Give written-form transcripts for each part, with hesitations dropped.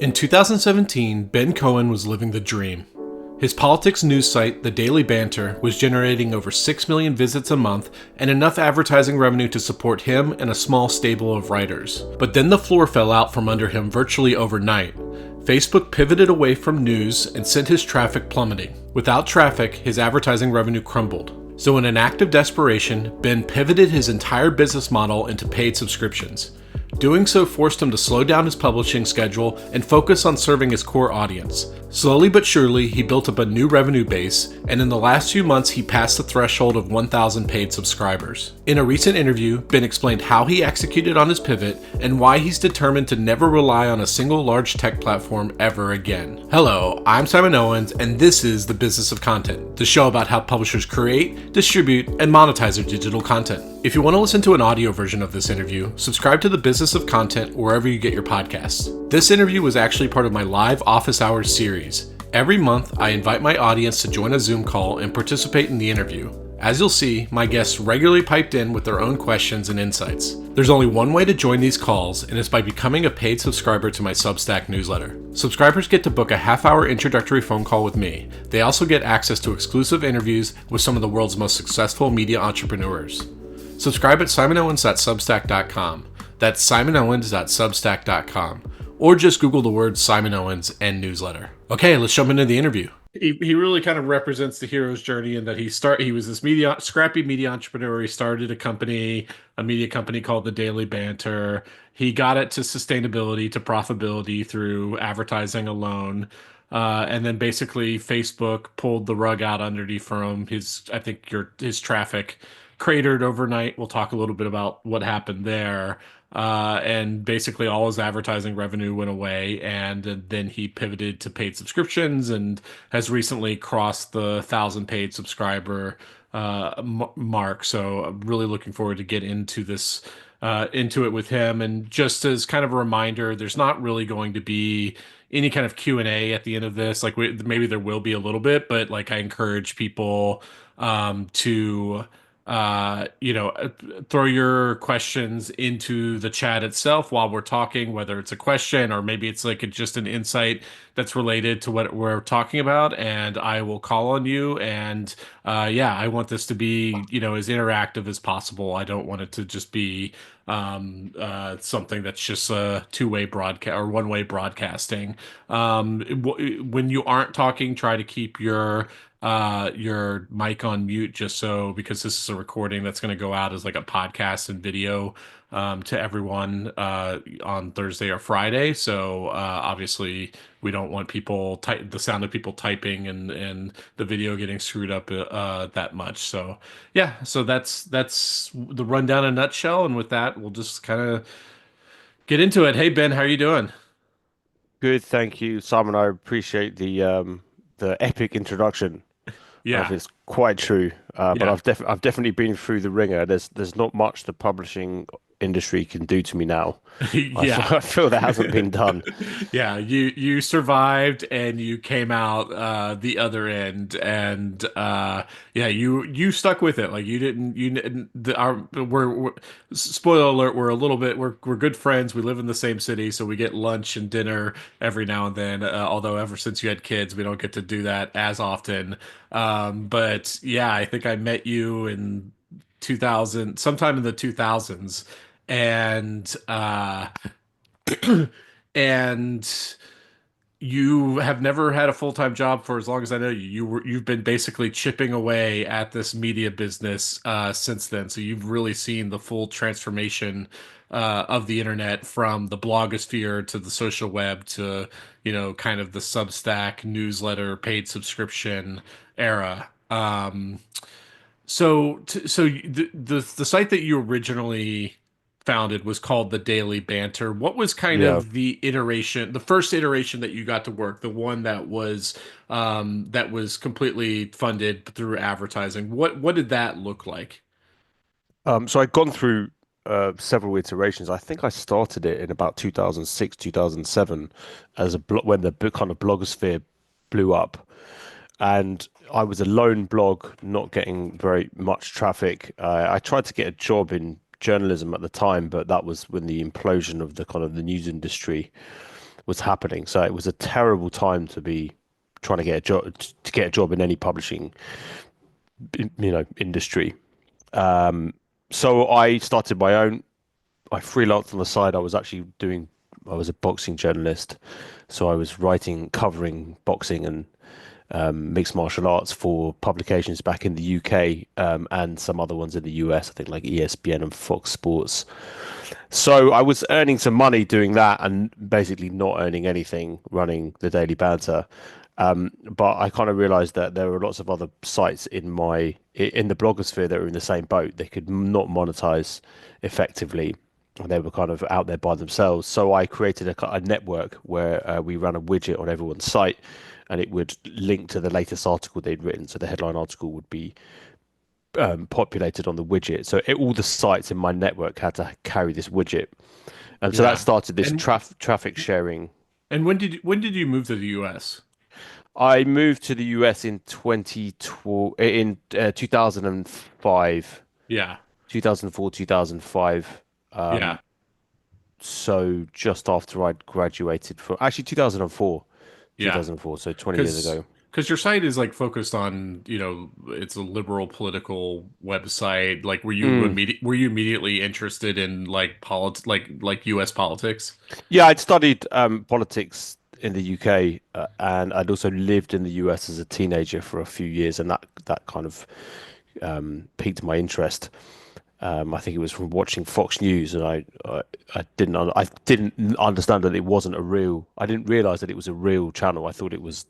In 2017, Ben Cohen was living the dream. His politics news site, The Daily Banter, was generating over 6 million visits a month and enough advertising revenue to support him and a small stable of writers. But then the floor fell out from under him virtually overnight. Facebook pivoted away from news and sent his traffic plummeting. Without traffic, his advertising revenue crumbled. So in an act of desperation, Ben pivoted his entire business model into paid subscriptions. Doing so forced him to slow down his publishing schedule and focus on serving his core audience. Slowly but surely, he built up a new revenue base, and in the last few months, he passed the threshold of 1,000 paid subscribers. In a recent interview, Ben explained how he executed on his pivot and why he's determined to never rely on a single large tech platform ever again. Hello, I'm Simon Owens, and this is The Business of Content, the show about how publishers create, distribute, and monetize their digital content. If you want to listen to an audio version of this interview, subscribe to The Business of Content wherever you get your podcasts. This interview was actually part of my live office hours series. Every month, I invite my audience to join a Zoom call and participate in the interview. As you'll see, my guests regularly piped in with their own questions and insights. There's only one way to join these calls, and it's by becoming a paid subscriber to my Substack newsletter. Subscribers get to book a half-hour introductory phone call with me. They also get access to exclusive interviews with some of the world's most successful media entrepreneurs. Subscribe at simonowens.substack.com. That's simonowens.substack.com. Or just Google the words Simon Owens and newsletter. Okay, let's jump into the interview. He really kind of represents the hero's journey in that he was this scrappy media entrepreneur. He started a media company called The Daily Banter. He got it to sustainability, to profitability through advertising alone. And then basically Facebook pulled the rug out underneath from his traffic cratered overnight. We'll talk a little bit about what happened there. And basically all his advertising revenue went away, and then he pivoted to paid subscriptions and has recently crossed the 1,000 paid subscriber mark. So I'm really looking forward to get into this into it with him. And just as kind of a reminder, there's not really going to be any kind of Q&A at the end of this. Like maybe there will be a little bit, but like I encourage people to throw your questions into the chat itself while we're talking, whether it's a question or maybe it's like just an insight that's related to what we're talking about, and I will call on you. And I want this to be, as interactive as possible. I don't want it to just be something that's just a two-way broadcast or one-way broadcasting. When you aren't talking, try to keep your mic on mute, just so, because this is a recording that's going to go out as like a podcast and video to everyone on Thursday or Friday. So obviously we don't want the sound of people typing and the video getting screwed up that much. So so that's the rundown in a nutshell. And with that, we'll just kind of get into it. Hey Ben, how are you doing? Good, thank you, Simon. I appreciate the epic introduction. Yeah, It's quite true, but yeah. I've definitely been through the ringer. There's not much the publishing industry can do to me now. Yeah. I feel that hasn't been done. Yeah, you survived and you came out the other end, and you stuck with it. Like you didn't we're spoiler alert, we're good friends. We live in the same city, so we get lunch and dinner every now and then. Although ever since you had kids, we don't get to do that as often. But yeah, I think I met you in 2000, sometime in the 2000s, and and you have never had a full-time job for as long as I know you. You've been basically chipping away at this media business since then. So you've really seen the full transformation of the internet, from the blogosphere to the social web to, kind of the Substack newsletter paid subscription era. The site that you originally founded was called The Daily Banter. What was kind Yeah. of the first iteration that you got to work, the one that was completely funded through advertising? What did that look like? So I've gone through several iterations. I think I started it in about 2006, 2007 as when the kind of blogosphere blew up. And I was a lone blog, not getting very much traffic. I tried to get a job in journalism at the time, but that was when the implosion of the kind of the news industry. was happening. So it was a terrible time to be trying to get a job in any publishing, industry. So I started my own. I freelanced on the side. I was a boxing journalist, so I was writing, covering boxing and mixed martial arts for publications back in the UK, and some other ones in the US, I think like ESPN and Fox Sports. So I was earning some money doing that and basically not earning anything running the Daily Banter. But I kind of realized that there were lots of other sites in the blogosphere that were in the same boat. They could not monetize effectively. And they were kind of out there by themselves. So I created a network where we ran a widget on everyone's site, and it would link to the latest article they'd written. So the headline article would be populated on the widget. So all the sites in my network had to carry this widget, and so that Yeah. started this And traffic sharing. when did you move to the US? I moved to the US in 2012, in 2005, Yeah. 2004, 2005. Yeah. So just after I'd graduated from actually 2004, Yeah. 2004, so 20 years Because ago. because your site is like focused on, it's a liberal political website. Like Mm. were you immediately interested in like like US politics? Yeah, I'd studied politics in the UK, and I'd also lived in the US as a teenager for a few years, and that kind of piqued my interest. I think it was from watching Fox News, and I didn't understand that it wasn't a real. I didn't realize that it was a real channel. I thought it was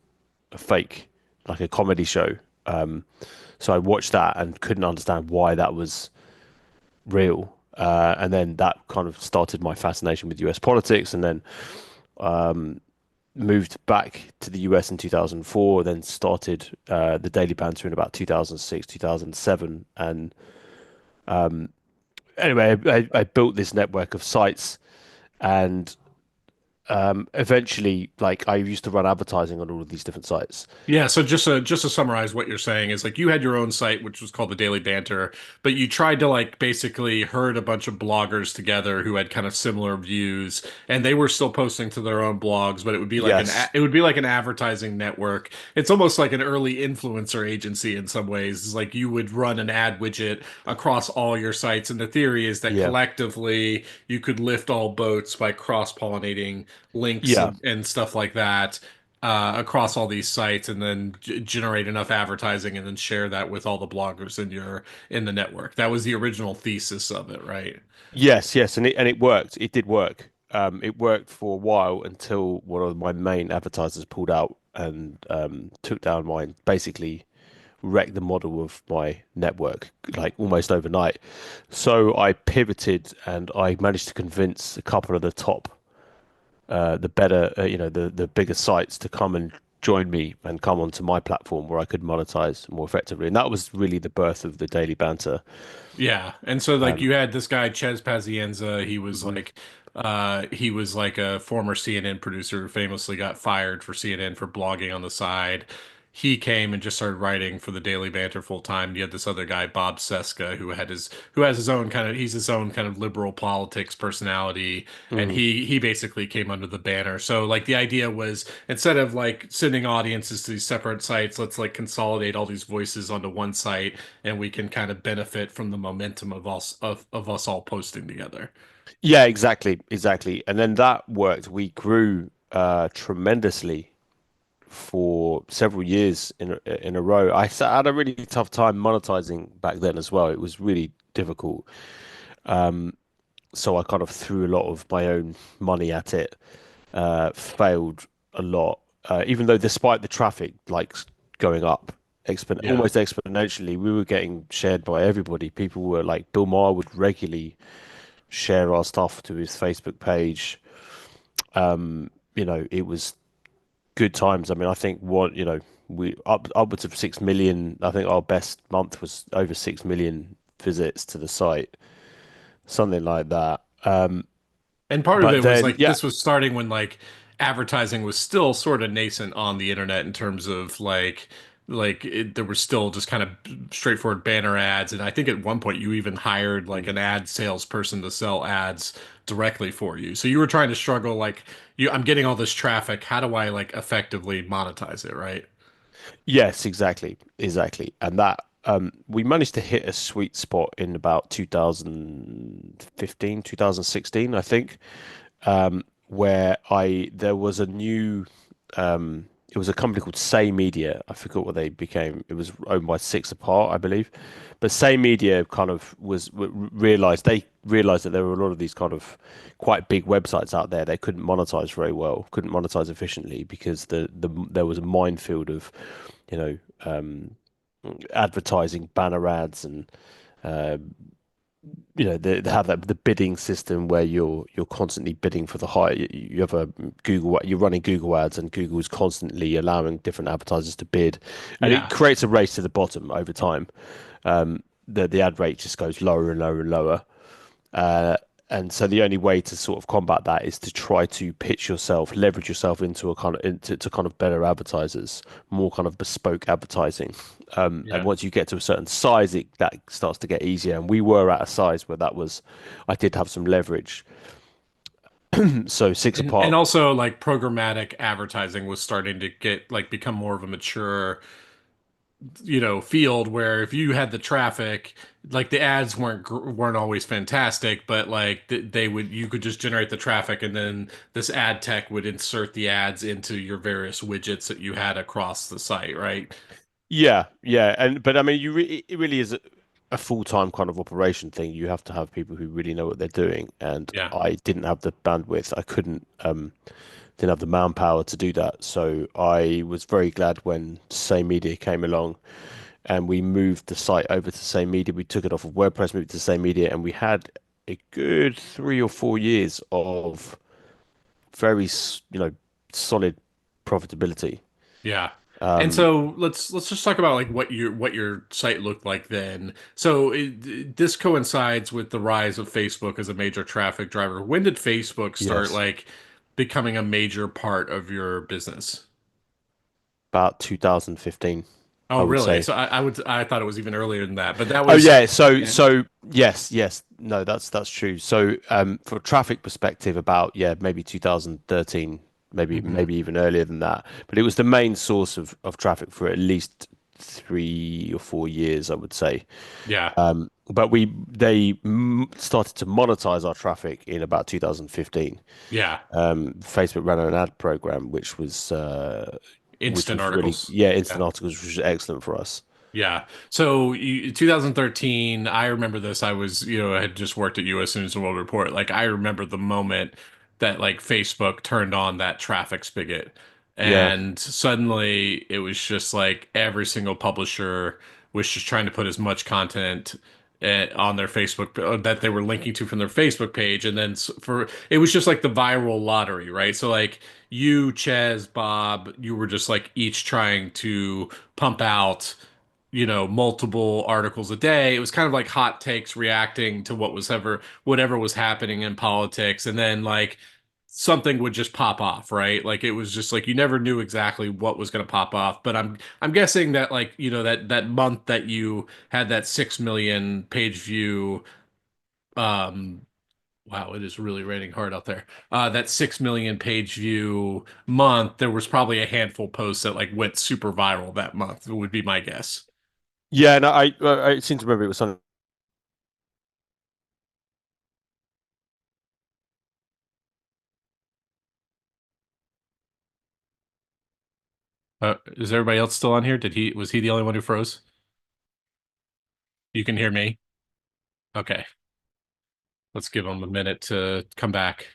a fake, like a comedy show. So I watched that and couldn't understand why that was real. And then that kind of started my fascination with US politics, and then moved back to the US in 2004, then started the Daily Banter in about 2006, 2007. And anyway, I built this network of sites, and eventually, like, I used to run advertising on all of these different sites. Yeah, so just to summarize what you're saying is like you had your own site which was called the Daily Banter, but you tried to like basically herd a bunch of bloggers together who had kind of similar views, and they were still posting to their own blogs, but it would be like Yes. it would be like an advertising network. It's almost like an early influencer agency in some ways. It's like you would run an ad widget across all your sites, and the theory is that Yeah. collectively you could lift all boats by cross-pollinating links Yeah. and stuff like that across all these sites and then generate enough advertising and then share that with all the bloggers in the network. That was the original thesis of it, right? Yes, yes, and it worked. It did work. It worked for a while until one of my main advertisers pulled out and took down mine, basically wrecked the model of my network like almost overnight. So I pivoted and I managed to convince a couple of the top, the better, the bigger sites to come and join me and come onto my platform where I could monetize more effectively. And that was really the birth of the Daily Banter. Yeah. And so like Um, you had this guy Ches Pazienza, mhm. he was like a former CNN producer who famously got fired for CNN for blogging on the side. He came and just started writing for the Daily Banter full time. You had this other guy, Bob Seska, who has his own kind of he's his own kind of liberal politics personality, and Mhm. he basically came under the banner. So like the idea was instead of like sending audiences to these separate sites, let's like consolidate all these voices onto one site and we can kind of benefit from the momentum of us all posting together. Yeah, exactly, exactly. And then that worked. We grew tremendously for several years in a row. Had a really tough time monetizing back then as well. It was really difficult. So I kind of threw a lot of my own money at it. Failed a lot, even though despite the traffic like going up Yeah. almost exponentially, we were getting shared by everybody. People were like Bill Maher would regularly share our stuff to his Facebook page. It was good times. I mean, I think we upwards of 6 million. I think our best month was over 6 million visits to the site, something like that. And part of But it was then, like yeah, this was starting when like advertising was still sort of nascent on the internet in terms of like there was still just kind of straightforward banner ads, and I think at one point you even hired like Mm. an ad salesperson to sell ads directly for you. So you were trying to struggle like I'm getting all this traffic. How do I like effectively monetize it, right? Yes, exactly, exactly. And that we managed to hit a sweet spot in about 2015, 2016, I think, where I there was a new it was a company called Say Media. I forgot what they became. It was owned by Six Apart, I believe. But Say Media kind of realized that there were a lot of these kind of quite big websites out there. They couldn't monetize very well, couldn't monetize efficiently because there was a minefield of, you know, advertising, banner ads, and uh, they have the bidding system where you're constantly bidding for the high. You have a you're running Google ads, and Google is constantly allowing different advertisers to bid, and it Yeah. creates a race to the bottom over time. The ad rate just goes lower and lower and lower. Uh, and so the only way to sort of combat that is to try to pitch yourself, leverage yourself into a kind of into to kind of better advertisers, more kind of bespoke advertising. And Yeah. once you get to a certain size, that starts to get easier. And we were at a size where I did have some leverage. So Six And Apart, also like programmatic advertising was starting to get like become more of a mature, field where if you had the traffic, like the ads weren't always fantastic, but like they would you could just generate the traffic and then this ad tech would insert the ads into your various widgets that you had across the site, right? yeah, yeah, and but I mean, it really is a full-time kind of operation thing. You have to have people who really know what they're doing, and Yeah. I didn't have the bandwidth. I couldn't. Didn't have the manpower to do that. So I was very glad when Say Media came along and we moved the site over to Say Media. We took it off of WordPress, moved to Say Media, and we had a good 3 or 4 years of very, solid profitability. Yeah. And Um, so let's just talk about like what your site looked like then. So this coincides with the rise of Facebook as a major traffic driver. When did Facebook start yes, like becoming a major part of your business? about 2015, Oh, I would really? say. So I thought it was even earlier than that, but that Oh was yeah, so yeah. so yes, yes, no, that's true. So for a traffic perspective, about yeah, maybe 2013, maybe Hmm. maybe even earlier than that. But it was the main source of traffic for at least 3 or 4 years, I would say. Yeah. But started to monetize our traffic in about 2015. Yeah. Facebook ran an ad program, which Instant was really articles. yeah, Yeah. instant articles, which was excellent for us. Yeah. So 2013, I remember this. I had just worked at U.S. News and World Report. Like I remember the moment that like Facebook turned on that traffic spigot, Yeah. and suddenly it was just like every single publisher was just trying to put as much content on their Facebook that they were linking to from their Facebook page, and then for it was just like the viral lottery, right? So like you, Ches, Bob, you were just like each trying to pump out multiple articles a day. It was kind of like hot takes reacting to whatever was happening in politics. And then like something would just pop off, right? Like it was just like you never knew exactly what was going to pop off. But I'm guessing that like, that month that you had that 6 million page view, um, wow, it is really raining hard out there. That 6 million page view month, there was probably a handful of posts that like went super viral that month, would be my guess. Yeah, no, I seem to remember it was something. Is everybody else still on here? Was he the only one who froze? You can hear me? Okay. Let's give him a minute to come back.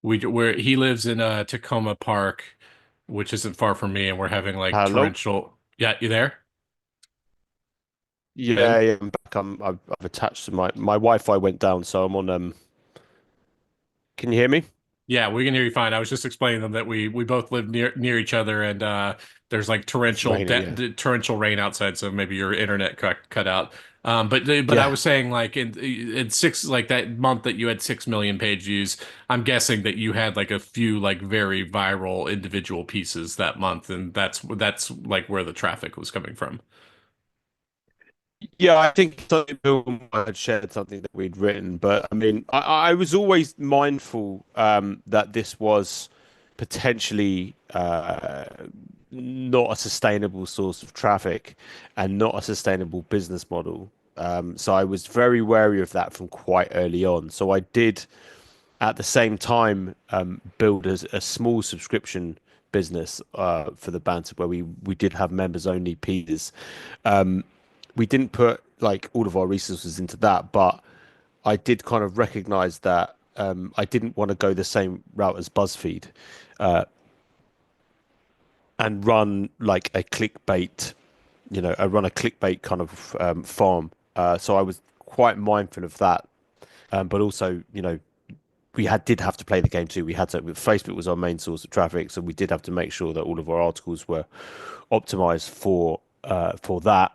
Where he lives in Tacoma Park, which isn't far from me, and we're having like Hello. torrential. Yeah, you there, Yeah, Ben? yeah, I'm back. I've attached to my Wi-Fi went down, so I'm on. Can you hear me? Yeah, we can hear you fine. I was just explaining them that we both live near each other, and there's like It's raining. Yeah. torrential rain outside, so maybe your internet cut out. But I Yeah. was saying like in six like that month that you had 6 million page views, I'm guessing that you had like a few like very viral individual pieces that month, and that's like where the traffic was coming from. Yeah, I think Bill had shared something that we'd written, but I mean, I was always mindful that this was potentially not a sustainable source of traffic and not a sustainable business model. So I was very wary of that from quite early on. So I did, at the same time, build a small subscription business for the banter where we did have members only pieces. We didn't put like all of our resources into that, but I did kind of recognize that I didn't want to go the same route as BuzzFeed and run like a clickbait, I run a clickbait kind of farm. So I was quite mindful of that, but also, we did have to play the game too. We had to. Facebook was our main source of traffic, so we did have to make sure that all of our articles were optimized for that.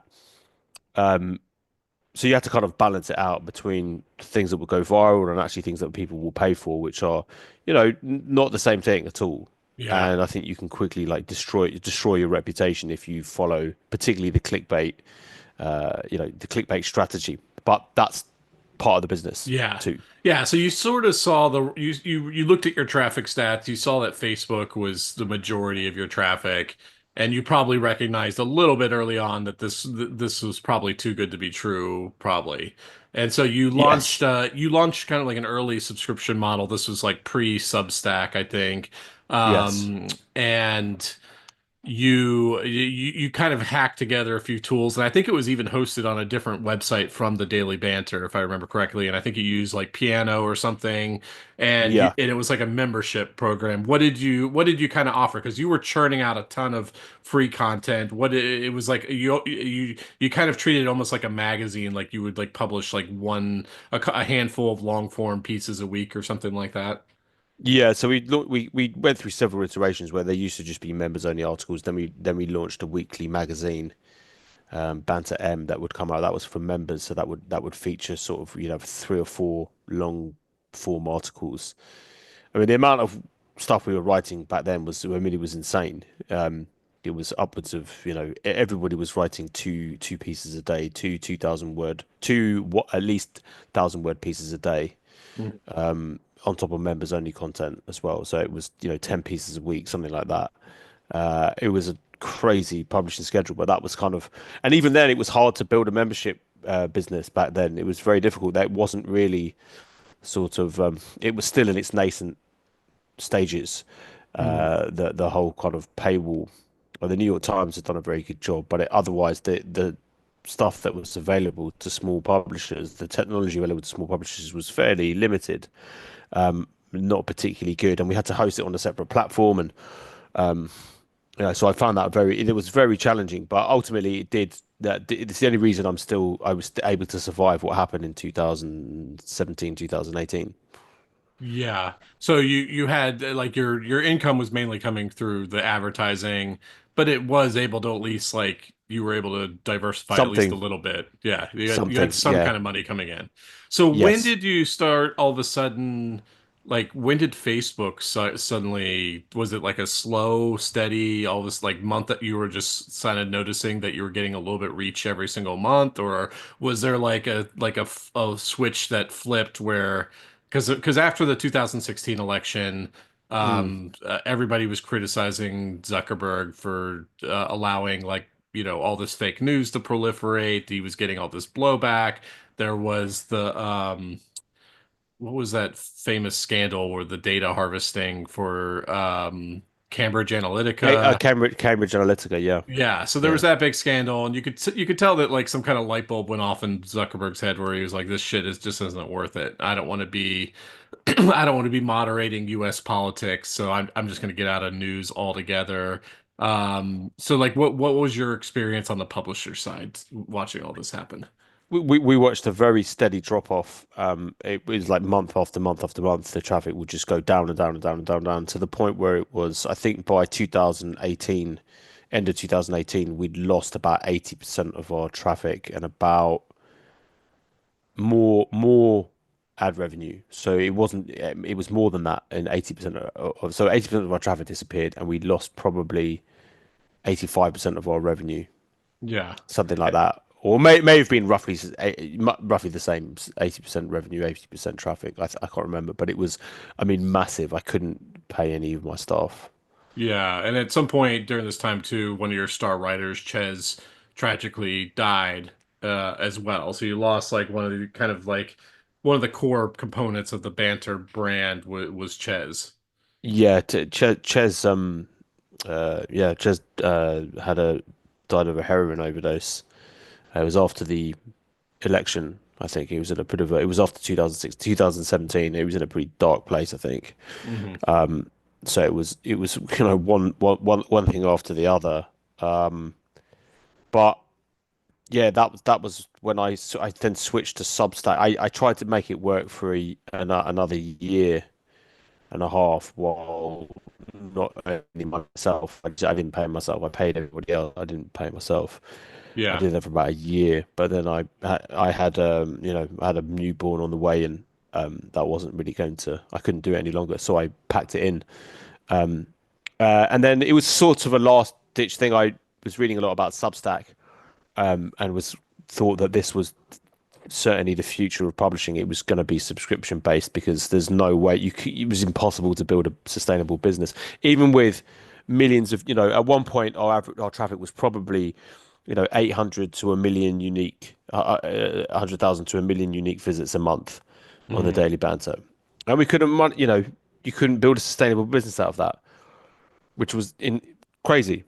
So you have to kind of balance it out between things that will go viral and actually things that people will pay for, which are, not the same thing at all. Yeah. And I think you can quickly like destroy your reputation if you follow, particularly the clickbait strategy. But that's part of the business Yeah. too. Yeah, so you sort of saw you looked at your traffic stats, you saw that Facebook was the majority of your traffic, and you probably recognized a little bit early on that this was probably too good to be true, probably. And so Yes. you launched kind of like an early subscription model. This was like pre-Substack, I think. Yes. And you kind of hacked together a few tools, and I think it was even hosted on a different website from the Daily Banter, if I remember correctly. And I think you used like Piano or something, Yeah. and it was like a membership program. What did you kind of offer? Because you were churning out a ton of free content. It was like you kind of treated it almost like a magazine, like you would like publish like a handful of long form pieces a week or something like that. Yeah, so we went through several iterations where they used to just be members only articles. Then we launched a weekly magazine, Banter M, that would come out. That was for members, so that would feature sort of, 3 or 4 long form articles. I mean, the amount of stuff we were writing back then was, I mean, it was insane. It was upwards of, everybody was writing two pieces a day, 2,000 word, at least 1,000 word pieces a day, on top of members only content as well. So it was, 10 pieces a week, something like that. It was a crazy publishing schedule, but that was kind of, and even then, it was hard to build a membership business back then. It was very difficult. That wasn't really sort of, it was still in its nascent stages. Mhm. The whole kind of paywall. Well, the New York Times has done a very good job, but otherwise the stuff that was available to small publishers, the technology available to small publishers was fairly limited, not particularly good, and we had to host it on a separate platform, and so I found that it was very challenging, but ultimately it did that. It's the only reason I was able to survive what happened in 2017, 2018. Yeah. So you had like your income was mainly coming through the advertising, but it was able to at least like you were able to diversify at least a Something, little bit. Yeah, you had something, some yeah, kind of money coming in. So when yes. did you start all of a sudden like when did Facebook suddenly was it like a slow, steady, all this like month that you were just kind of noticing that you were getting a little bit reach every single month, or was there like a switch that flipped where because after the 2016 election, Mm. everybody was criticizing Zuckerberg for allowing all this fake news to proliferate. He was getting all this blowback. There was the what was that famous scandal where the data harvesting for Cambridge Analytica? Cambridge Analytica, yeah, Yeah, so there yeah. was that big scandal, and you could tell that like some kind of light bulb went off in Zuckerberg's head where he was like, "This shit is just isn't worth it. I don't want to be, I don't want to be moderating U.S. politics, so I'm just going to get out of news altogether." So like, what was your experience on the publisher side watching all this happen? We watched a very steady drop off. It was like month after month after month, the traffic would just go down and down and down and down and down to the point where it was, I think by 2018, end of 2018, we'd lost about 80% of our traffic and about more ad revenue. So it wasn't it was more than that, and 80% so 80% of our traffic disappeared, and we lost probably 85% of our revenue, Yeah. something like that. Or may have been roughly the same, 80% revenue, 80% traffic. I can't remember, but it was, I mean, massive. I couldn't pay any of my staff. Yeah, and at some point during this time too, one of your star writers, Ches, tragically died as well. So you lost like one of the kind of like one of the core components of the Banter brand was Ches. Yeah, Ches yeah, Ches had a died of a heroin overdose. It was after the election. I think he was in a bit of a, it was after 2006, 2017. He was in a pretty dark place, I think. Hmm. So it was one thing after the other. But yeah, that was when I then switched to Substack. I tried to make it work for another year and a half while not only myself. I didn't pay myself. I paid everybody else. I didn't pay myself. I Yeah. did that for about a year, but then I had I had a newborn on the way, and that wasn't really going to. I couldn't do it any longer, so I packed it in. And then it was sort of a last ditch thing. I was reading a lot about Substack, and was thought that this was certainly the future of publishing. It was going to be subscription based because there's no way it was impossible to build a sustainable business, even with millions of, at one point our traffic was probably, 800 to a million unique, 100,000 to a million unique visits a month on the Hmm. Daily Banter. And we couldn't, you couldn't build a sustainable business out of that, which was in crazy.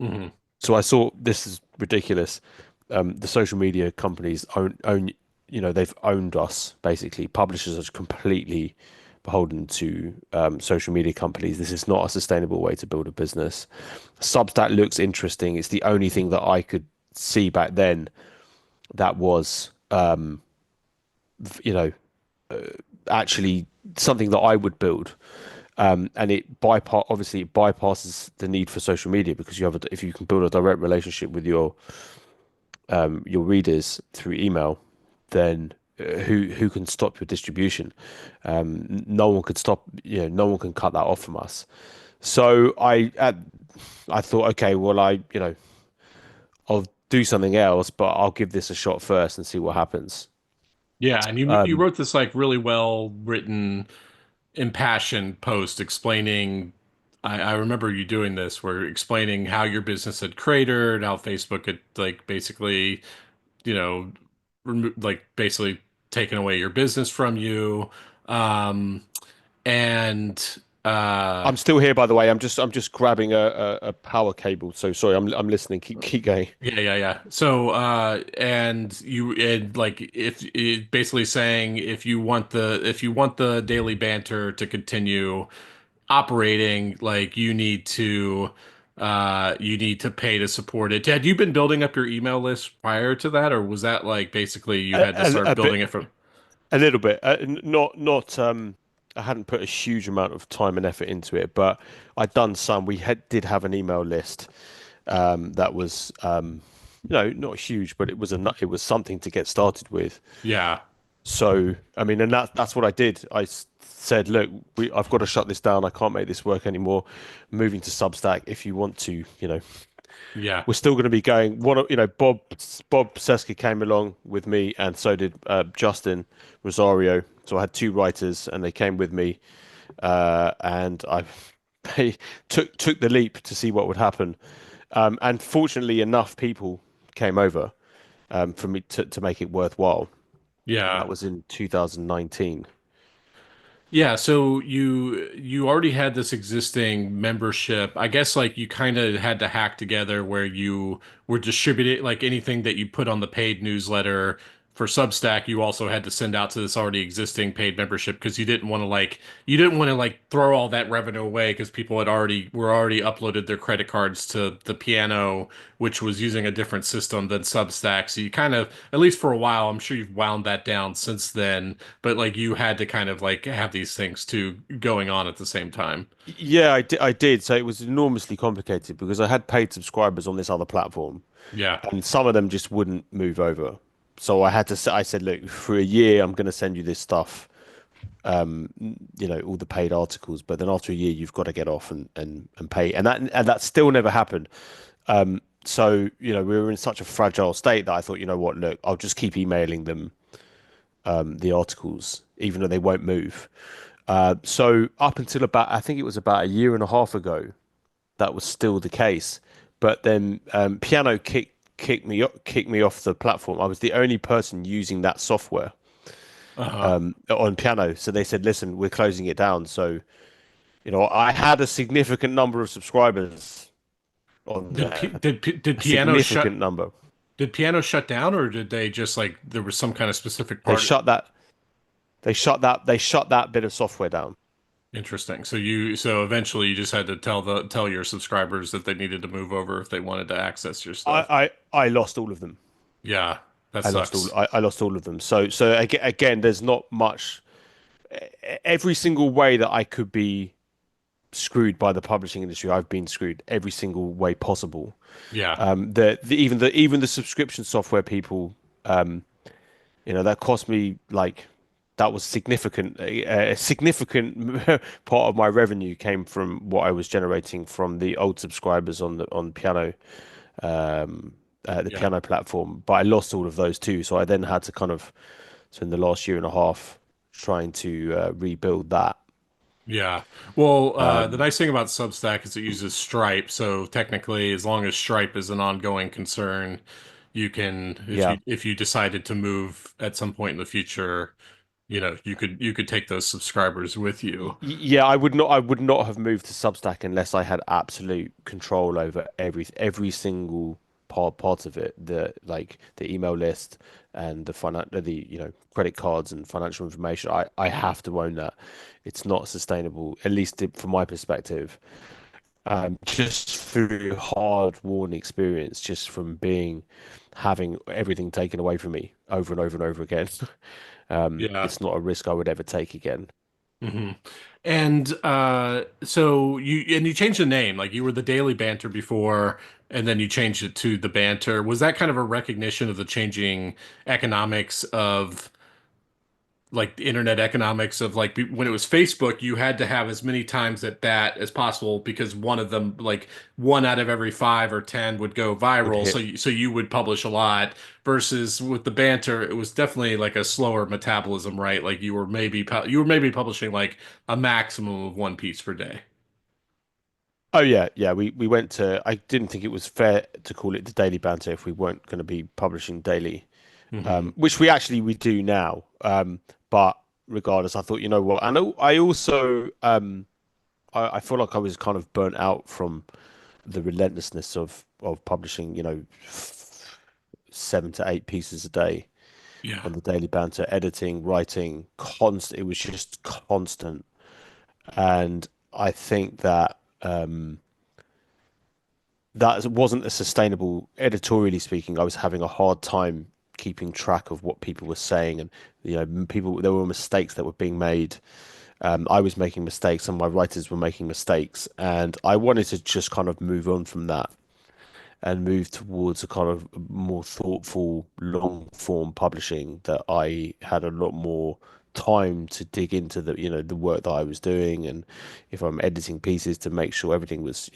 Hmm. So I saw this is ridiculous. The social media companies they've owned us basically. Publishers are completely beholden to social media companies. This is not a sustainable way to build a business. Substack looks interesting. It's the only thing that I could see back then that was, you know, actually something that I would build. And obviously it bypasses the need for social media because if you can build a direct relationship with your readers through email, then who can stop your distribution? No one could stop, no one can cut that off from us. So I thought, okay, well, I'll do something else, but I'll give this a shot first and see what happens. Yeah, and you wrote this like really well written, impassioned post explaining. I remember you doing this, where explaining how your business had cratered, how Facebook had like basically, you know, like basically taken away your business from you. Um, and I'm still here, by the way. I'm just grabbing a power cable. So sorry, I'm listening. Keep going. Yeah, yeah, yeah. So, and you and like if it basically saying if you want the daily banter to continue operating, like you need to pay to support it. Had you been building up your email list prior to that, or was that like basically you A, had to start a bit, building it from? a little bit. Not. I hadn't put a huge amount of time and effort into it, but I'd done some. Did have an email list that was, not huge, but it was something to get started with. Yeah, So, I mean, and that's what I did. Said, look, I've got to shut this down. I can't make this work anymore. Moving to Substack. If you want to, yeah, we're still going to be going. Bob Seska came along with me, and so did Justin Rosario. So I had two writers, and they came with me, and I they took the leap to see what would happen. And fortunately enough, people came over for me to make it worthwhile. And yeah. that was in 2019. Yeah, so you already had this existing membership. I guess like you kind of had to hack together where you were distributing like anything that you put on the paid newsletter for Substack, you also had to send out to this already existing paid membership because you didn't want to like throw all that revenue away because people had already uploaded their credit cards to the piano, which was using a different system than Substack. So you kind of, at least for a while, I'm sure you've wound that down since then, but like you had to kind of like have these things too going on at the same time. Yeah, I did. So it was enormously complicated because I had paid subscribers on this other platform, Yeah. and some of them just wouldn't move over. So I said, look, for a year, I'm going to send you this stuff, all the paid articles, but then after a year, you've got to get off and pay. And that still never happened. So, we were in such a fragile state that I thought, you know what, look, I'll just keep emailing them the articles, even though they won't move. So up until I think it was about a year and a half ago, that was still the case. But then Piano kicked me off the platform. I was the only person using that software Uh-huh. on Piano. So they said, listen, we're closing it down. So, I had a significant number of subscribers on there, Did a piano significant shut number. did piano shut down, or did they just like there was some kind of specific They part? shut that. They shut that bit of software down. Interesting. So eventually you just had to tell your subscribers that they needed to move over if they wanted to access your stuff. I lost all of them. Yeah, that sucks. I lost all of them. So again, there's not much. Every single way that I could be screwed by the publishing industry, I've been screwed every single way possible. Yeah. Even the subscription software people, that cost me like that was significant. A significant part of my revenue came from what I was generating from the old subscribers on Piano, the Yeah. Piano platform. But I lost all of those too, so I then had to so in the last year and a half, trying to rebuild that. Yeah. Well, the nice thing about Substack is it uses Stripe, so technically, as long as Stripe is an ongoing concern, you can, Yeah. if you decided to move at some point in the future, you could take those subscribers with you. Yeah, I would not have moved to Substack unless I had absolute control over every single part of it, the email list and the credit cards and financial information. I have to own that. It's not sustainable, at least from my perspective. Just through hard-won experience, just from having everything taken away from me over and over and over again. Yeah. It's not a risk I would ever take again. hmm And so you changed the name, like you were the Daily Banter before, and then you changed it to the Banter. Was that kind of a recognition of the changing economics of like the internet economics of like when it was Facebook, you had to have as many times at bat as possible because one of them, like one out of every 5 or 10 would go Would viral. So hit. you would publish a lot versus with the banter, it was definitely like a slower metabolism, right? Like you were maybe publishing like a maximum of one piece per day. Oh yeah, yeah. We went to. I didn't think it was fair to call it the Daily Banter if we weren't going to be publishing daily, hmm which we do now. But regardless, I thought, you know what, and I also I feel like I was kind of burnt out from the relentlessness of publishing, 7 to 8 pieces a day Yeah. on the Daily Banter, editing, writing, constant. It was just constant, and I think that. That wasn't a sustainable, editorially speaking. I was having a hard time keeping track of what people were saying, and there were mistakes that were being made. I was making mistakes, and my writers were making mistakes, and I wanted to just kind of move on from that and move towards a kind of more thoughtful, long form publishing that I had a lot more time to dig into the work that I was doing, and if I'm editing pieces, to make sure everything was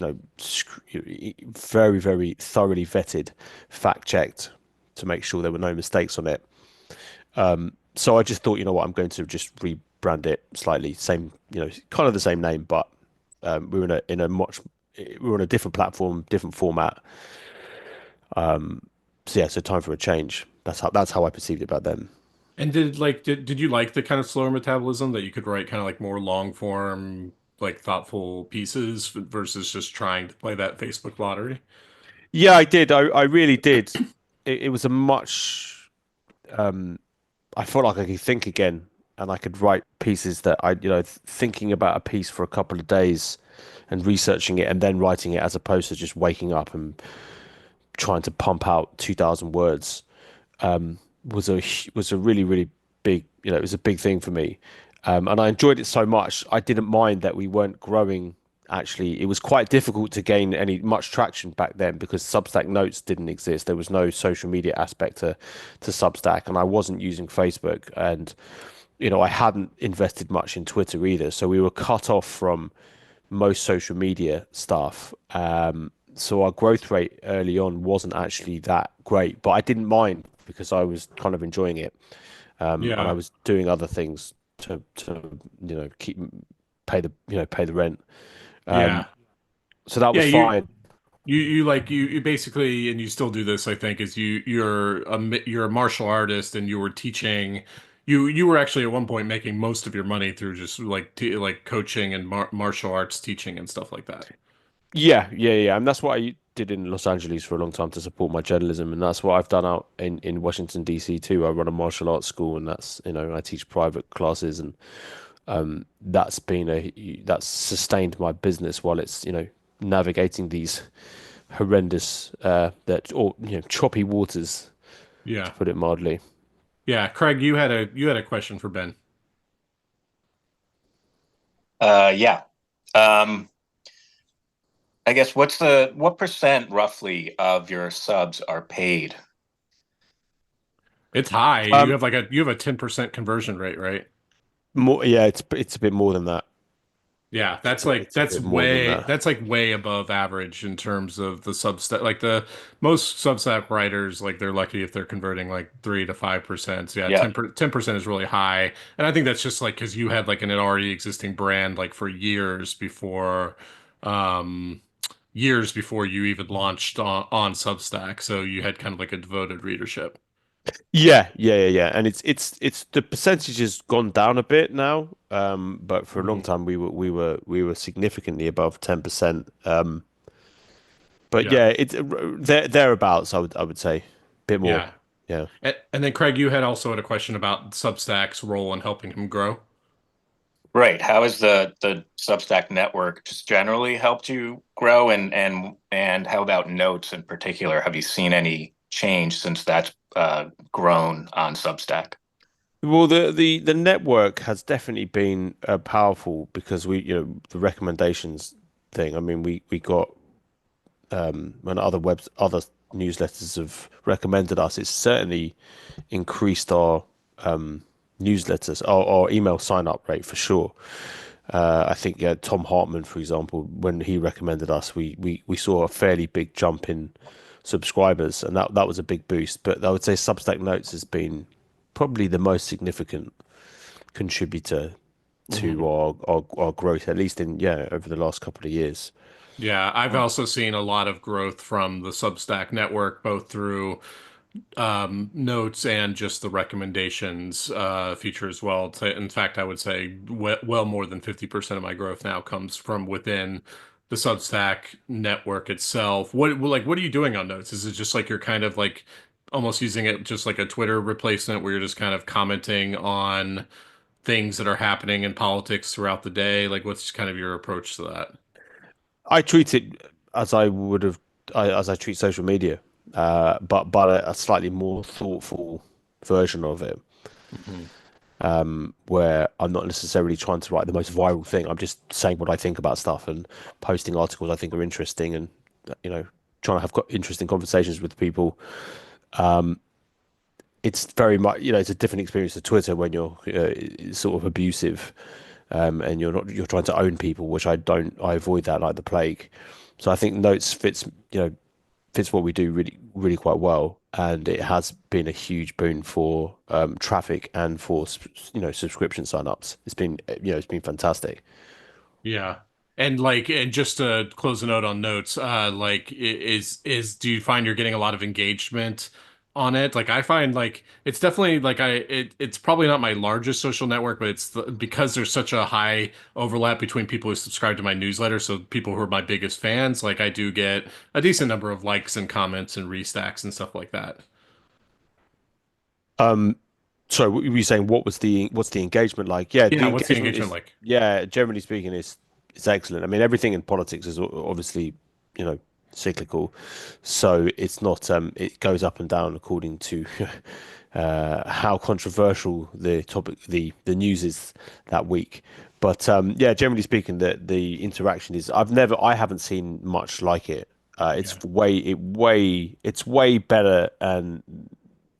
very, very thoroughly vetted, fact checked, to make sure there were no mistakes on it. So I just thought, you know what, I'm going to just rebrand it slightly, same, kind of the same name, but we're we're on a different platform, different format. So yeah, so time for a change. That's how I perceived it back then. And did you like the kind of slower metabolism that you could write kind of like more long form, like thoughtful pieces versus just trying to play that Facebook lottery? Yeah, I did. I really did. It was a much. I felt like I could think again, and I could write pieces that thinking about a piece for a couple of days and researching it and then writing it, as opposed to just waking up and trying to pump out 2,000 words, was a really, really big. It was a big thing for me, and I enjoyed it so much. I didn't mind that we weren't growing actually it was quite difficult to gain any much traction back then because Substack Notes didn't exist. There was no social media aspect to Substack, and I wasn't using Facebook, and I hadn't invested much in Twitter either. So we were cut off from most social media stuff. So our growth rate early on wasn't actually that great, but I didn't mind because I was kind of enjoying it, and I Yeah. was doing other things to keep pay the rent. Yeah. So that Yeah, was fine. you basically, and you still do this, I think, is you're a martial artist and you were teaching. You were actually at one point making most of your money through just like like coaching and martial arts teaching and stuff like that. Yeah, yeah, yeah, and that's what I did in Los Angeles for a long time to support my journalism, and that's what I've done out in Washington DC too. I run a martial arts school, and I teach private classes, and that's sustained my business while it's navigating these horrendous that or choppy waters, to Yeah. put it mildly. Yeah, Craig, you had a question for Ben. Yeah. Um, I guess what percent roughly of your subs are paid? It's high. You Um, have a 10% conversion rate, right? more, yeah, it's a bit more than that. Yeah, It's a bit more than that. that's like way above average in terms of the Substack. Like the most Substack writers, like they're lucky if they're converting like 3 to 5%. So yeah, Yeah. 10% is really high, and I think that's just like because you had like an already existing brand like for um, years before you even launched on Substack. So you had kind of like a devoted readership. Yeah, yeah, yeah, yeah. And it's the percentage has gone down a bit now. But for a long Mhm. time we were significantly above 10%. But Yeah, yeah, it's thereabouts, I would say. Bit more. yeah. Yeah. And then Craig, you had also had a question about Substack's role in helping him grow. Right. How has the Substack network just generally helped you grow and how about Notes in particular? Have you seen any change since that's grown on Substack? Well, the network has definitely been powerful because the recommendations thing. I mean, we got when other newsletters have recommended us, it's certainly increased our newsletters, our email sign up rate for sure. I think yeah, Tom Hartman, for example, when he recommended us, we saw a fairly big jump in subscribers, and that was a big boost. But I would say Substack Notes has been probably the most significant contributor Mhm. to our growth, at least in over the last couple of years. Yeah, I've also seen a lot of growth from the Substack network, both through notes and just the recommendations feature as well. In fact, I would say well more than 50% of my growth now comes from within the Substack network itself. What are you doing on notes? Is it just like you're kind of like almost using it just like a Twitter replacement where you're just kind of commenting on things that are happening in politics throughout the day? Like what's kind of your approach to that? I treat it as I would have, as I treat social media, but a slightly more thoughtful version of it, Mhm. where I'm not necessarily trying to write the most viral thing. I'm just saying what I think about stuff and posting articles I think are interesting, and you know, trying to have interesting conversations with people. It's very much, it's a different experience to Twitter when you're sort of abusive, and you're trying to own people, which I avoid that like the plague. So I think Notes fits what we do really, really quite well, and it has been a huge boon for traffic and for subscription signups. It's been fantastic. Yeah. And just to close a note on notes, do you find you're getting a lot of engagement on it? Like I find like it's definitely like it's probably not my largest social network, but because there's such a high overlap between people who subscribe to my newsletter, so people who are my biggest fans, like I do get a decent number of likes and comments and restacks and stuff like that. So what were you saying? What's the engagement like? Yeah, the Yeah, what's the engagement engagement is, like? yeah, generally speaking, is excellent. I mean, everything in politics is obviously, you know, cyclical, so it's not it goes up and down according to how controversial the topic the news is that week. But yeah, generally speaking, the interaction is I haven't seen much like it. Yeah. It's way better than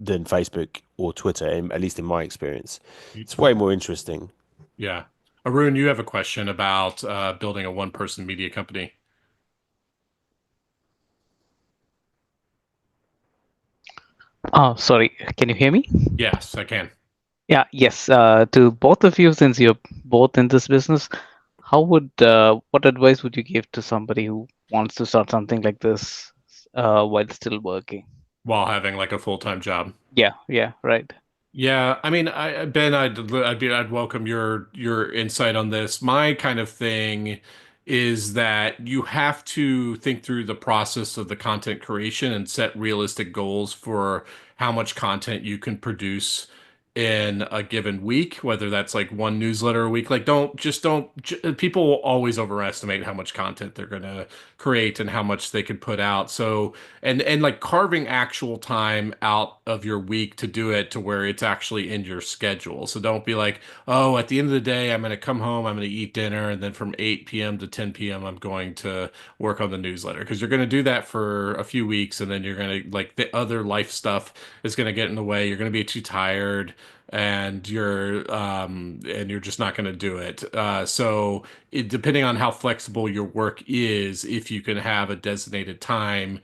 Facebook or Twitter, at least in my experience. It's way more interesting. Yeah. Arun, you have a question about building a one-person media company. Oh, sorry. Can you hear me? Yes, I can. Yeah, yes. To both of you, since you're both in this business, what advice would you give to somebody who wants to start something like this while still working? While having like a full-time job. Yeah, yeah, right. Yeah, I mean, Ben, I'd welcome your insight on this. My kind of thing is that you have to think through the process of the content creation and set realistic goals for how much content you can produce in a given week, whether that's like one newsletter a week. Like, people will always overestimate how much content they're gonna create and how much they could put out. So and like carving actual time out of your week to do it to where it's actually in your schedule. So don't be like, oh, at the end of the day, I'm going to come home, I'm going to eat dinner, and then from 8 p.m. to 10 p.m., I'm going to work on the newsletter. Because you're going to do that for a few weeks, and then you're going to, like, the other life stuff is going to get in the way. You're going to be too tired. And you're just not going to do it. Depending on how flexible your work is, if you can have a designated time,